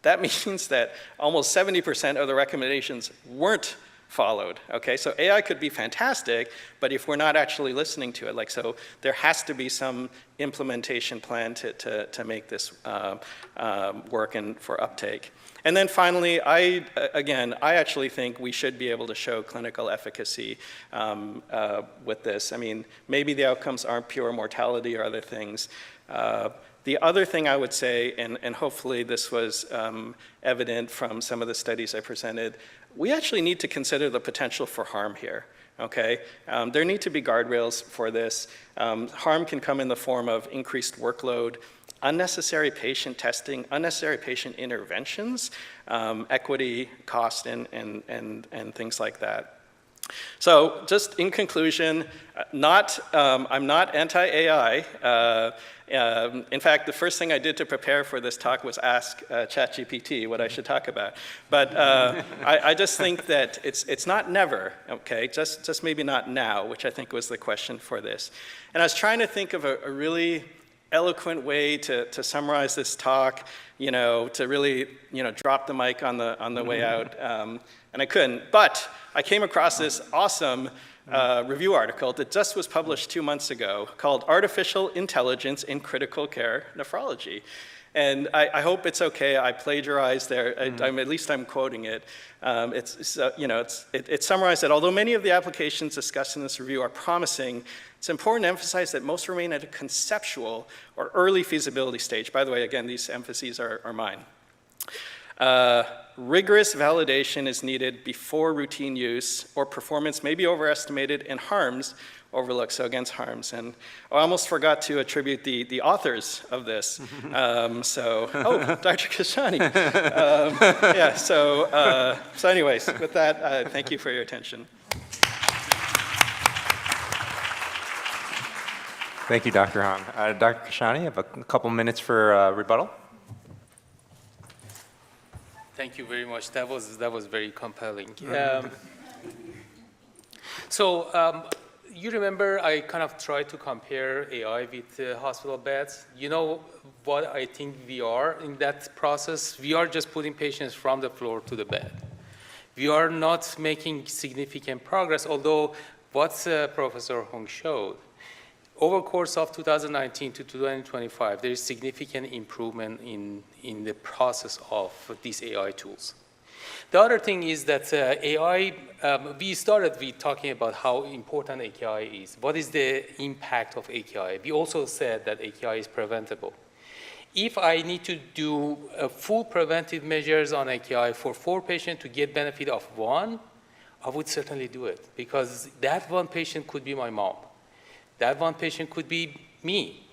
That means that almost 70% of the recommendations weren't followed, okay? So AI could be fantastic, but if we're not actually listening to it, so there has to be some implementation plan to make this work and for uptake. And then finally, I actually think we should be able to show clinical efficacy with this. I mean, maybe the outcomes aren't pure mortality or other things. The other thing I would say, and hopefully this was evident from some of the studies I presented, we actually need to consider the potential for harm here, okay? There need to be guardrails for this. Harm can come in the form of increased workload, unnecessary patient testing, unnecessary patient interventions, equity, cost, and things like that. So just in conclusion, I'm not anti-AI. In fact, the first thing I did to prepare for this talk was ask ChatGPT what I should talk about. But I just think that it's not never, okay? Just maybe not now, which I think was the question for this. And I was trying to think of a really eloquent way to summarize this talk, to really, drop the mic on the way out, and I couldn't. But I came across this awesome review article that just was published 2 months ago called Artificial Intelligence in Critical Care Nephrology. And I hope it's okay. I plagiarized there. At least I'm quoting it. It summarized that although many of the applications discussed in this review are promising, it's important to emphasize that most remain at a conceptual or early feasibility stage. By the way, again, these emphases are mine. Rigorous validation is needed before routine use, or performance may be overestimated and harms overlooked, so against harms. And I almost forgot to attribute the authors of this. Dr. Kashani. So anyways, with that, thank you for your attention. Thank you, Dr. Hong. Dr. Kashani, you have a couple minutes for rebuttal. Thank you very much. That was very compelling. You remember I kind of tried to compare AI with hospital beds. You know what I think we are in that process? We are just putting patients from the floor to the bed. We are not making significant progress, although what Professor Hong showed, over the course of 2019 to 2025, there is significant improvement in the process of these AI tools. The other thing is that AI, we started with talking about how important AKI is. What is the impact of AKI? We also said that AKI is preventable. If I need to do full preventive measures on AKI for 4 patients to get benefit of 1, I would certainly do it, because that 1 patient could be my mom. That 1 patient could be me.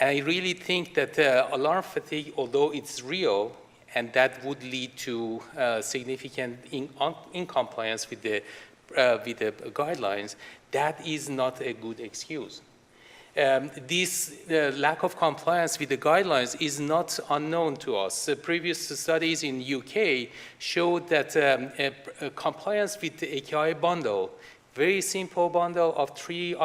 And I really think that alarm fatigue, although it's real, and that would lead to significant incompliance with the guidelines, that is not a good excuse. This lack of compliance with the guidelines is not unknown to us. Previous studies in UK showed that compliance with the AKI bundle, very simple bundle of 3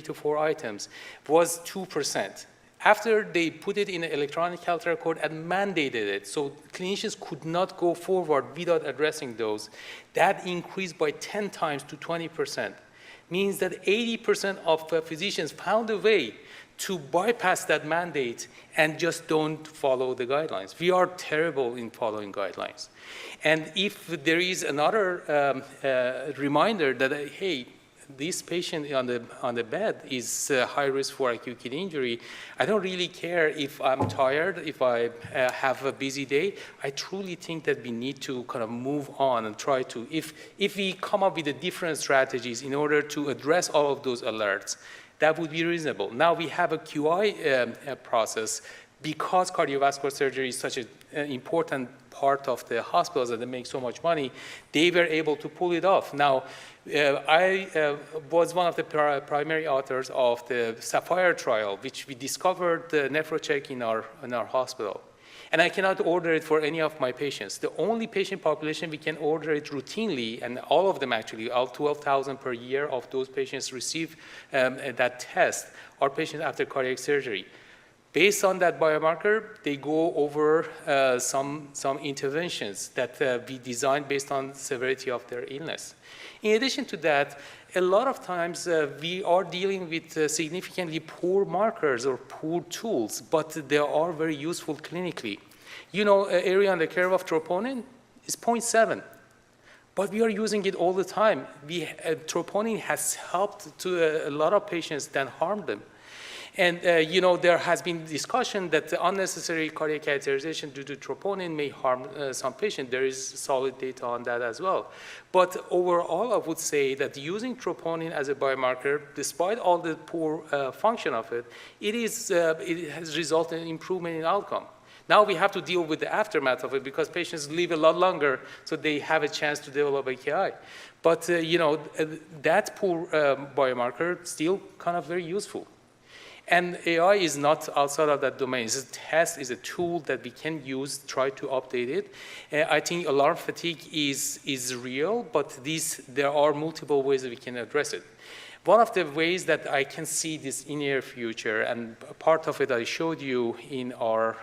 to 4 items, was 2%. After they put it in an electronic health record and mandated it, so clinicians could not go forward without addressing those, that increased by 10 times to 20%. Means that 80% of physicians found a way to bypass that mandate and just don't follow the guidelines. We are terrible in following guidelines. And if there is another reminder that, hey, this patient on the bed is high risk for acute kidney injury, I don't really care if I'm tired, if I have a busy day. I truly think that we need to kind of move on and try to, if we come up with the different strategies in order to address all of those alerts, that would be reasonable. Now we have a QI process. because cardiovascular surgery is such an important part of the hospitals and they make so much money, they were able to pull it off. Now, I was one of the primary authors of the Sapphire trial, which we discovered the NephroCheck in our hospital. And I cannot order it for any of my patients. The only patient population we can order it routinely, and all of them actually, all 12,000 per year of those patients receive that test, are patients after cardiac surgery. Based on that biomarker, they go over some interventions that we designed based on severity of their illness. In addition to that, a lot of times we are dealing with significantly poor markers or poor tools, but they are very useful clinically. You know, area under curve of troponin is 0.7, but we are using it all the time. Troponin has helped to a lot of patients than harmed them. And you know, there has been discussion that the unnecessary cardiac catheterization due to troponin may harm some patients. There is solid data on that as well. But overall, I would say that using troponin as a biomarker, despite all the poor function of it, it has resulted in improvement in outcome. Now we have to deal with the aftermath of it because patients live a lot longer, so they have a chance to develop AKI. But you know, that poor biomarker still kind of very useful. And AI is not outside of that domain. It's a test, is a tool that we can use, try to update it. I think alarm fatigue is real, but there are multiple ways that we can address it. One of the ways that I can see this in near future, and part of it I showed you in our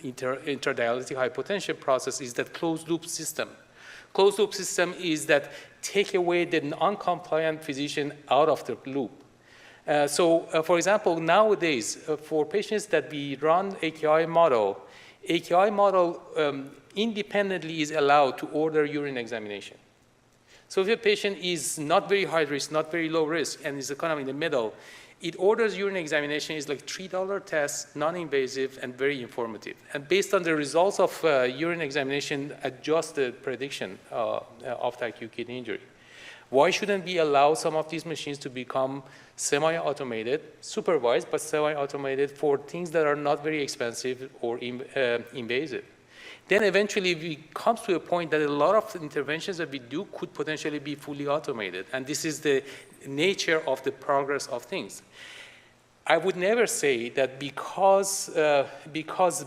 interdialytic hypotension process, is that closed loop system. Closed loop system is that take away the non-compliant physician out of the loop. For example, nowadays, for patients that we run AKI model independently is allowed to order urine examination. So if a patient is not very high risk, not very low risk, and is kind of in the middle, it orders urine examination. Is like $3 test, non-invasive, and very informative. And based on the results of urine examination, adjust the prediction of the acute kidney injury. Why shouldn't we allow some of these machines to become semi-automated, supervised, but semi-automated for things that are not very expensive or invasive? Then eventually we come to a point that a lot of interventions that we do could potentially be fully automated. And this is the nature of the progress of things. I would never say that because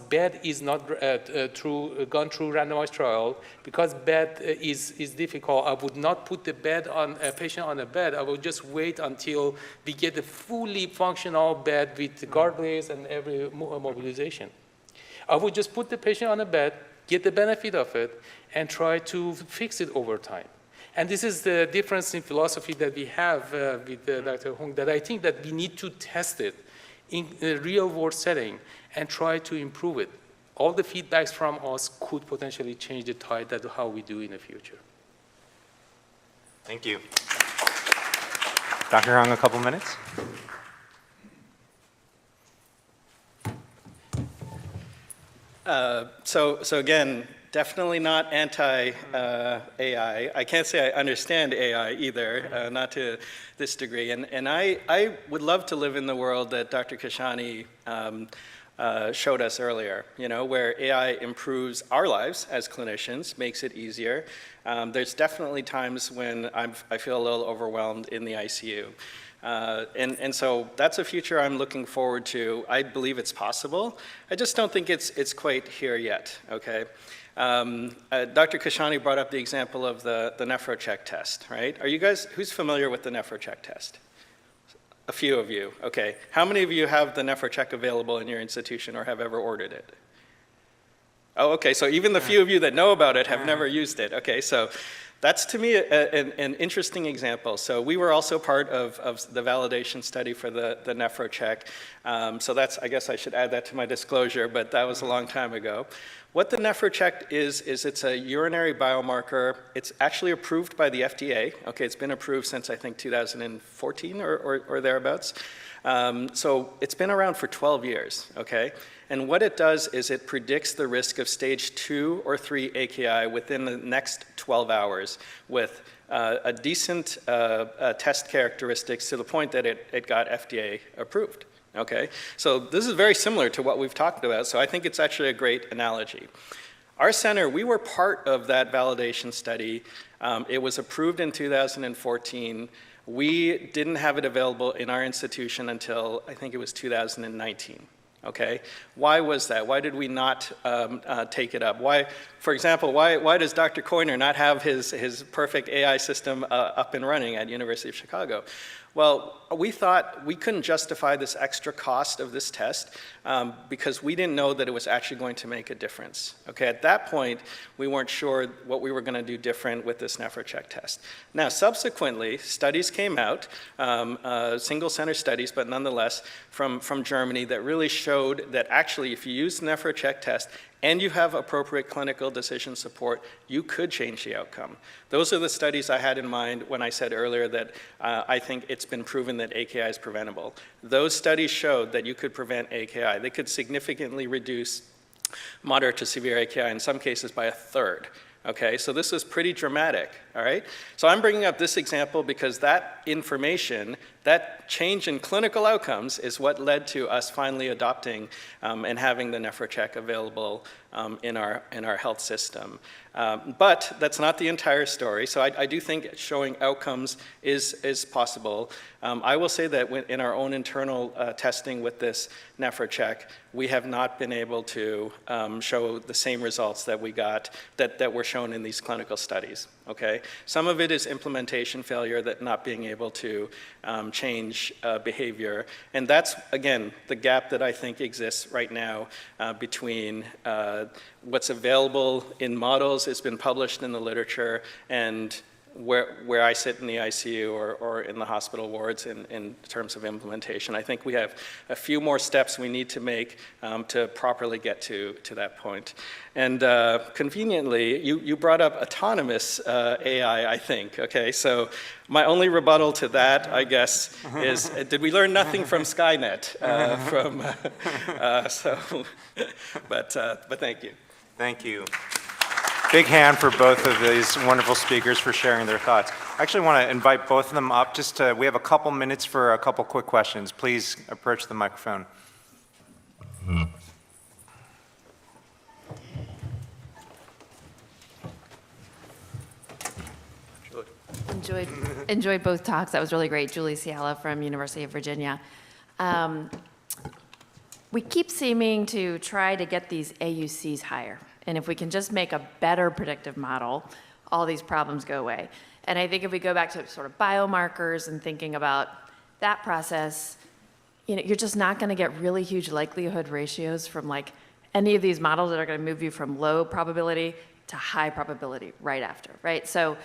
bed is not gone through randomized trial, because bed is difficult, I would not put the bed on a patient on a bed. I would just wait until we get a fully functional bed with guardrails and every mobilization. I would just put the patient on a bed, get the benefit of it, and try to fix it over time. And this is the difference in philosophy that we have with Dr. Hong, that I think that we need to test it in a real-world setting and try to improve it. All the feedbacks from us could potentially change the tide of how we do in the future. Thank you. Dr. Hong, a couple minutes. So again, definitely not anti-AI. I can't say I understand AI either, not to this degree. And I would love to live in the world that Dr. Kashani showed us earlier, you know, where AI improves our lives as clinicians, makes it easier. There's definitely times when I feel a little overwhelmed in the ICU. And so that's a future I'm looking forward to. I believe it's possible. I just don't think it's quite here yet, okay? Dr. Kashani brought up the example of the NephroCheck test, right? Are you guys, who's familiar with the NephroCheck test? A few of you, okay. How many of you have the NephroCheck available in your institution or have ever ordered it? Oh, okay, so even the few of you that know about it have never used it. Okay, so that's to me an interesting example. So we were also part of the validation study for the NephroCheck. So that's, I guess I should add that to my disclosure, but that was a long time ago. What the NephroCheck is it's a urinary biomarker. It's actually approved by the FDA. Okay, it's been approved since I think 2014 or thereabouts. So it's been around for 12 years, okay? And what it does is it predicts the risk of stage 2 or 3 AKI within the next 12 hours with a decent test characteristics to the point that it got FDA approved, okay? So this is very similar to what we've talked about, so I think it's actually a great analogy. Our center, we were part of that validation study. It was approved in 2014. We didn't have it available in our institution until, I think it was 2019. Okay, why was that? Why did we not take it up? Why, for example, why does Dr. Koyner not have his perfect AI system up and running at University of Chicago? Well, we thought we couldn't justify this extra cost of this test because we didn't know that it was actually going to make a difference. Okay, at that point, we weren't sure what we were going to do different with this NephroCheck test. Now, subsequently, studies came out, single center studies, but nonetheless, from Germany that really showed that actually if you use the NephroCheck test and you have appropriate clinical decision support, you could change the outcome. Those are the studies I had in mind when I said earlier that I think it's been proven that AKI is preventable. Those studies showed that you could prevent AKI. They could significantly reduce moderate to severe AKI, in some cases by a third. Okay, so this is pretty dramatic, all right? So I'm bringing up this example because that information, that change in clinical outcomes is what led to us finally adopting and having the NephroCheck available in our health system. But that's not the entire story. So I do think showing outcomes is possible. I will say that in our own internal testing with this NephroCheck, we have not been able to show the same results that we got, that were shown in these clinical studies, okay? Some of it is implementation failure, that not being able to change behavior. And that's, again, the gap that I think exists right now between what's available in models, has been published in the literature, and where I sit in the ICU or in the hospital wards in terms of implementation. I think we have a few more steps we need to make to properly get to that point. And conveniently, you brought up autonomous AI, I think, okay? So my only rebuttal to that, I guess, is did we learn nothing from Skynet? But thank you. Thank you. Big hand for both of these wonderful speakers for sharing their thoughts. I actually want to invite both of them up. We have a couple minutes for a couple quick questions. Please approach the microphone. Enjoyed both talks. That was really great. Julie Ciala from University of Virginia. We keep seeming to try to get these AUCs higher. And if we can just make a better predictive model, all these problems go away. And I think if we go back to sort of biomarkers and thinking about that process, you're just not going to get really huge likelihood ratios from like any of these models that are going to move you from low probability to high probability right after, right? So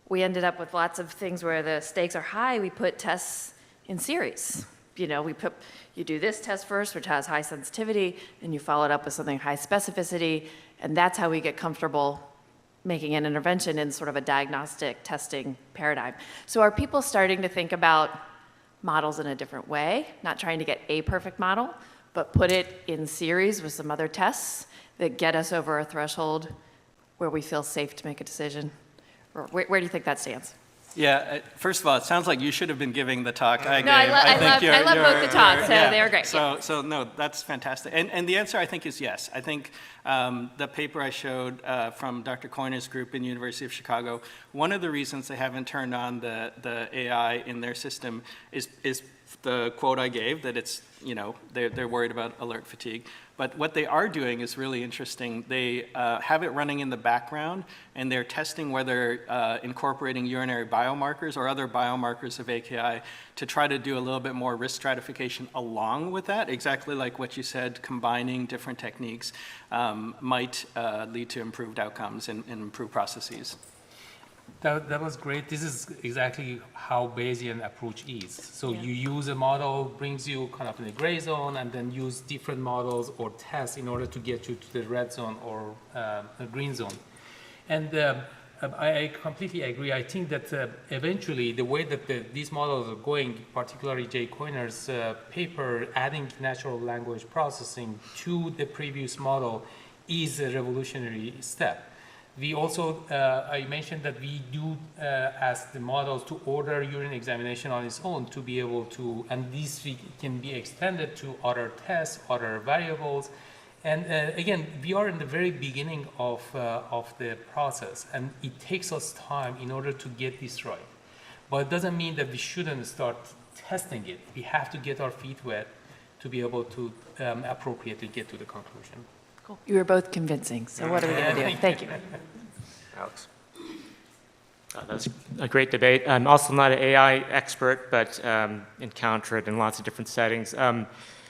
we ended up with lots of things where the stakes are high. We put tests in series. You do this test first, which has high sensitivity, and you follow it up with something high specificity, and that's how we get comfortable making an intervention in sort of a diagnostic testing paradigm. So are people starting to think about models in a different way, not trying to get a perfect model, but put it in series with some other tests that get us over a threshold where we feel safe to make a decision? Or where do you think that stands? Yeah, first of all, it sounds like you should have been giving the talk I gave. No, I love both the talks, so they were great. So no, that's fantastic. And the answer, I think, is yes. I think the paper I showed from Dr. Koyner's group in University of Chicago, one of the reasons they haven't turned on the AI in their system is the quote I gave, that it's, they're worried about alert fatigue. But what they are doing is really interesting. They have it running in the background, and they're testing whether incorporating urinary biomarkers or other biomarkers of AKI to try to do a little bit more risk stratification along with that, exactly like what you said, combining different techniques might lead to improved outcomes and improved processes. That was great. This is exactly how Bayesian approach is. So you use a model, brings you kind of in the gray zone, and then use different models or tests in order to get you to the red zone or the green zone. And I completely agree. I think that eventually the way that these models are going, particularly Jay Koyner's paper, adding natural language processing to the previous model is a revolutionary step. We also, I mentioned that we do ask the models to order urine examination on its own to be able to, and this can be extended to other tests, other variables. And again, we are in the very beginning of the process, and it takes us time in order to get this right. But it doesn't mean that we shouldn't start testing it. We have to get our feet wet to be able to appropriately get to the conclusion. Cool. You were both convincing, so what are we going to do? Thank you. Alex? That was a great debate. I'm also not an AI expert, but encounter it in lots of different settings.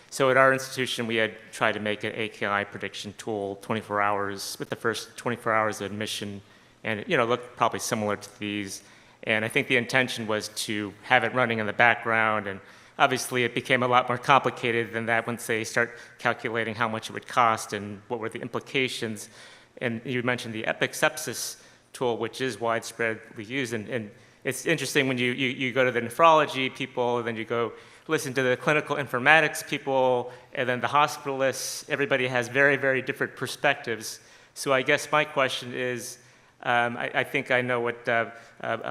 So at our institution, we had tried to make an AKI prediction tool 24 hours with the first 24 hours of admission, and it looked probably similar to these. And I think the intention was to have it running in the background, and obviously it became a lot more complicated than that once they start calculating how much it would cost and what were the implications. And you mentioned the Epic Sepsis tool, which is widespreadly used. And it's interesting when you go to the nephrology people, and then you go listen to the clinical informatics people, and then the hospitalists. Everybody has very, very different perspectives. So I guess my question is, I think I know what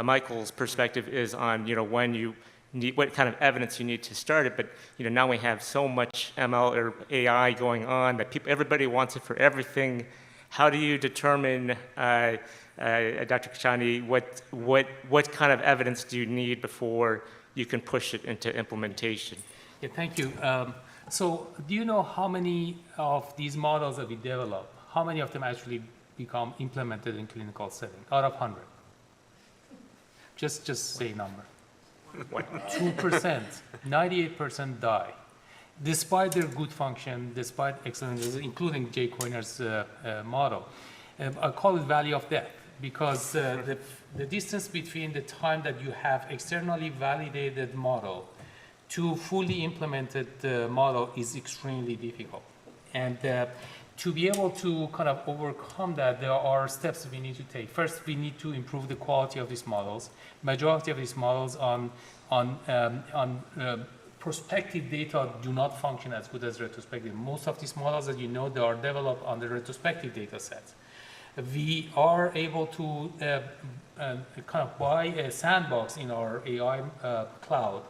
Michael's perspective is on, when you need, what kind of evidence you need to start it. But now we have so much ML or AI going on that everybody wants it for everything. How do you determine, Dr. Kashani, what kind of evidence do you need before you can push it into implementation? Yeah, thank you. So do you know how many of these models that we develop, how many of them actually become implemented in clinical setting out of 100? Just say a number. 2%, 98% die, despite their good function, despite excellent results, including Jay Coyner's model. I call it value of death, because the distance between the time that you have externally validated model to fully implemented model is extremely difficult. And to be able to kind of overcome that, there are steps we need to take. First, we need to improve the quality of these models. Majority of these models on prospective data do not function as good as retrospective. Most of these models, as you know, they are developed on the retrospective data sets. We are able to kind of buy a sandbox in our AI cloud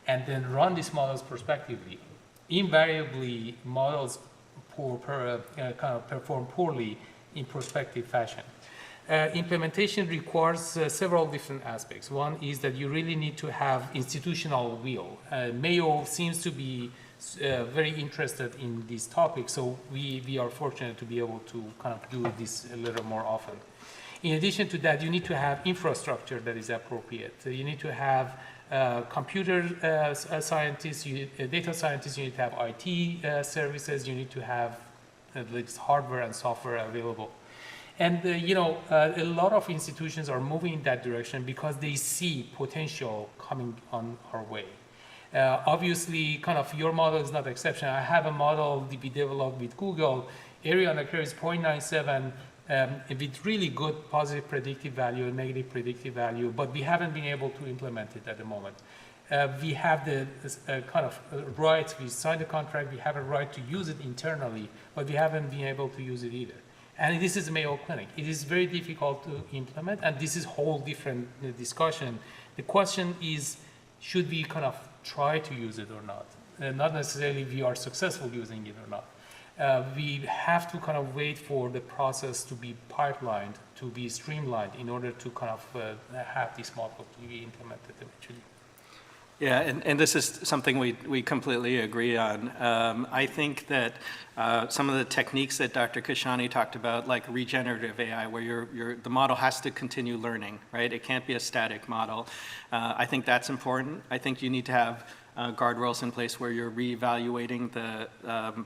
and then run these models prospectively. Invariably, models kind of perform poorly in prospective fashion. Implementation requires several different aspects. One is that you really need to have institutional will. Mayo seems to be very interested in this topic, so we are fortunate to be able to kind of do this a little more often. In addition to that, you need to have infrastructure that is appropriate. You need to have computer scientists, data scientists, you need to have IT services, you need to have at least hardware and software available. And a lot of institutions are moving in that direction because they see potential coming on our way. Obviously, kind of your model is not exception. I have a model that we developed with Google. Area under curve is 0.97 with really good positive predictive value and negative predictive value, but we haven't been able to implement it at the moment. We have the kind of right, we signed a contract, we have a right to use it internally, but we haven't been able to use it either. And this is Mayo Clinic. It is very difficult to implement, and this is a whole different discussion. The question is, should we kind of try to use it or not? Not necessarily we are successful using it or not. We have to kind of wait for the process to be pipelined, to be streamlined in order to kind of have this model to be implemented eventually. Yeah, and this is something we completely agree on. I think that some of the techniques that Dr. Kashani talked about, like regenerative AI, where the model has to continue learning, right? It can't be a static model. I think that's important. I think you need to have guardrails in place where you're reevaluating the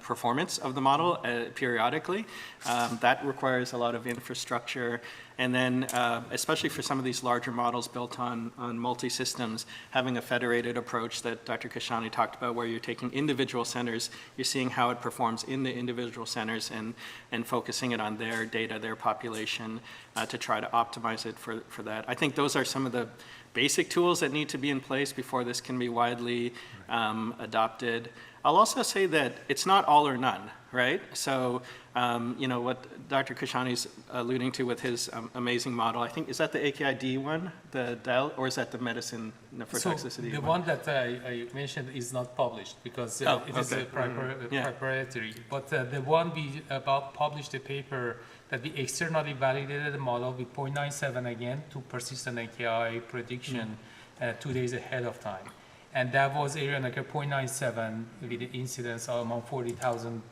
performance of the model periodically. That requires a lot of infrastructure. And then, especially for some of these larger models built on multi-systems, having a federated approach that Dr. Kashani talked about, where you're taking individual centers, you're seeing how it performs in the individual centers and focusing it on their data, their population, to try to optimize it for that. I think those are some of the basic tools that need to be in place before this can be widely adopted. I'll also say that it's not all or none, right? So, what Dr. Kashani's alluding to with his amazing model, I think, is that the AKI-D one, the DEL, or is that the medicine for toxicity? The one that I mentioned is not published because it is okay. proprietary. But the one we published a paper that we externally validated the model with 0.97 again to persistent AKI prediction 2 days ahead of time. And that was area under 0.97 with the incidence of among 4,000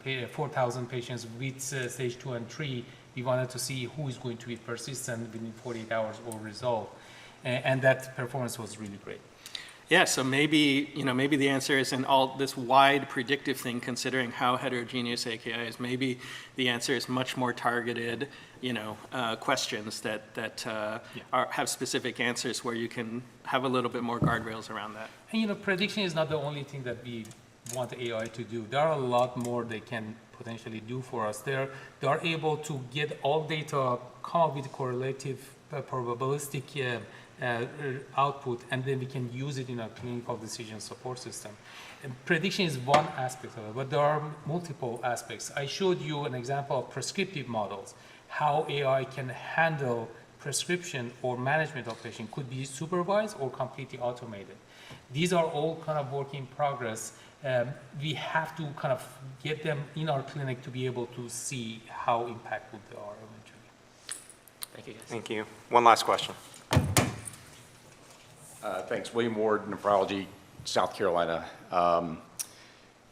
patients with stage 2 and 3. We wanted to see who is going to be persistent within 48 hours or resolve. And that performance was really great. Yeah, so maybe the answer is in all this wide predictive thing, considering how heterogeneous AKI is. Maybe the answer is much more targeted, questions that have specific answers where you can have a little bit more guardrails around that. And prediction is not the only thing that we want the AI to do. There are a lot more they can potentially do for us. They are able to get all data, come up with correlative probabilistic output, and then we can use it in a clinical decision support system. And prediction is one aspect of it, but there are multiple aspects. I showed you an example of prescriptive models, how AI can handle prescription or management of patient, could be supervised or completely automated. These are all kind of work in progress. We have to kind of get them in our clinic to be able to see how impactful they are eventually. Thank you, guys. Thank you. One last question. Thanks. William Ward, Nephrology, South Carolina.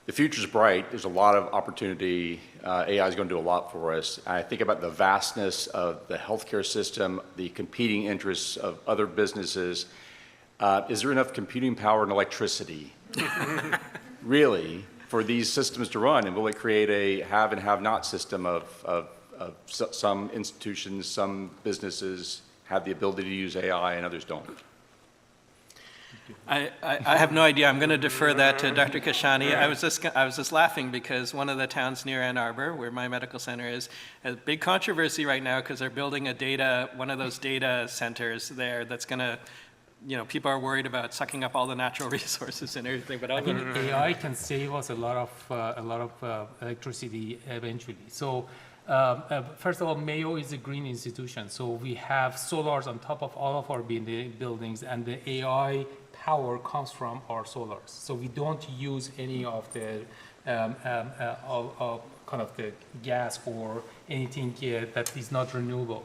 The future's bright. There's a lot of opportunity. AI is going to do a lot for us. I think about the vastness of the healthcare system, the competing interests of other businesses. Is there enough computing power and electricity, really, for these systems to run? And will it create a have and have not system of some institutions, some businesses have the ability to use AI and others don't? I have no idea. I'm going to defer that to Dr. Kashani. I was just laughing because one of the towns near Ann Arbor, where my medical center is, has a big controversy right now because they're building one of those data centers there that's going to, people are worried about sucking up all the natural resources and everything. But I think AI can save us a lot of electricity eventually. So. First of all, Mayo is a green institution, so we have solars on top of all of our buildings, and the AI power comes from our solars. So we don't use any of the kind of the gas or anything that is not renewable.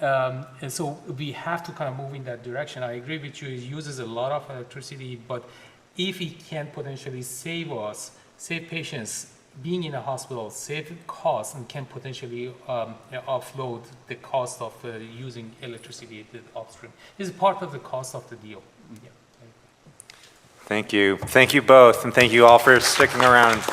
And so we have to kind of move in that direction. I agree with you, it uses a lot of electricity, but if it can potentially save patients, being in a hospital, save costs, and can potentially offload the cost of using electricity upstream. This is part of the cost of the deal. Yeah. Thank you. Thank you both, and thank you all for sticking around.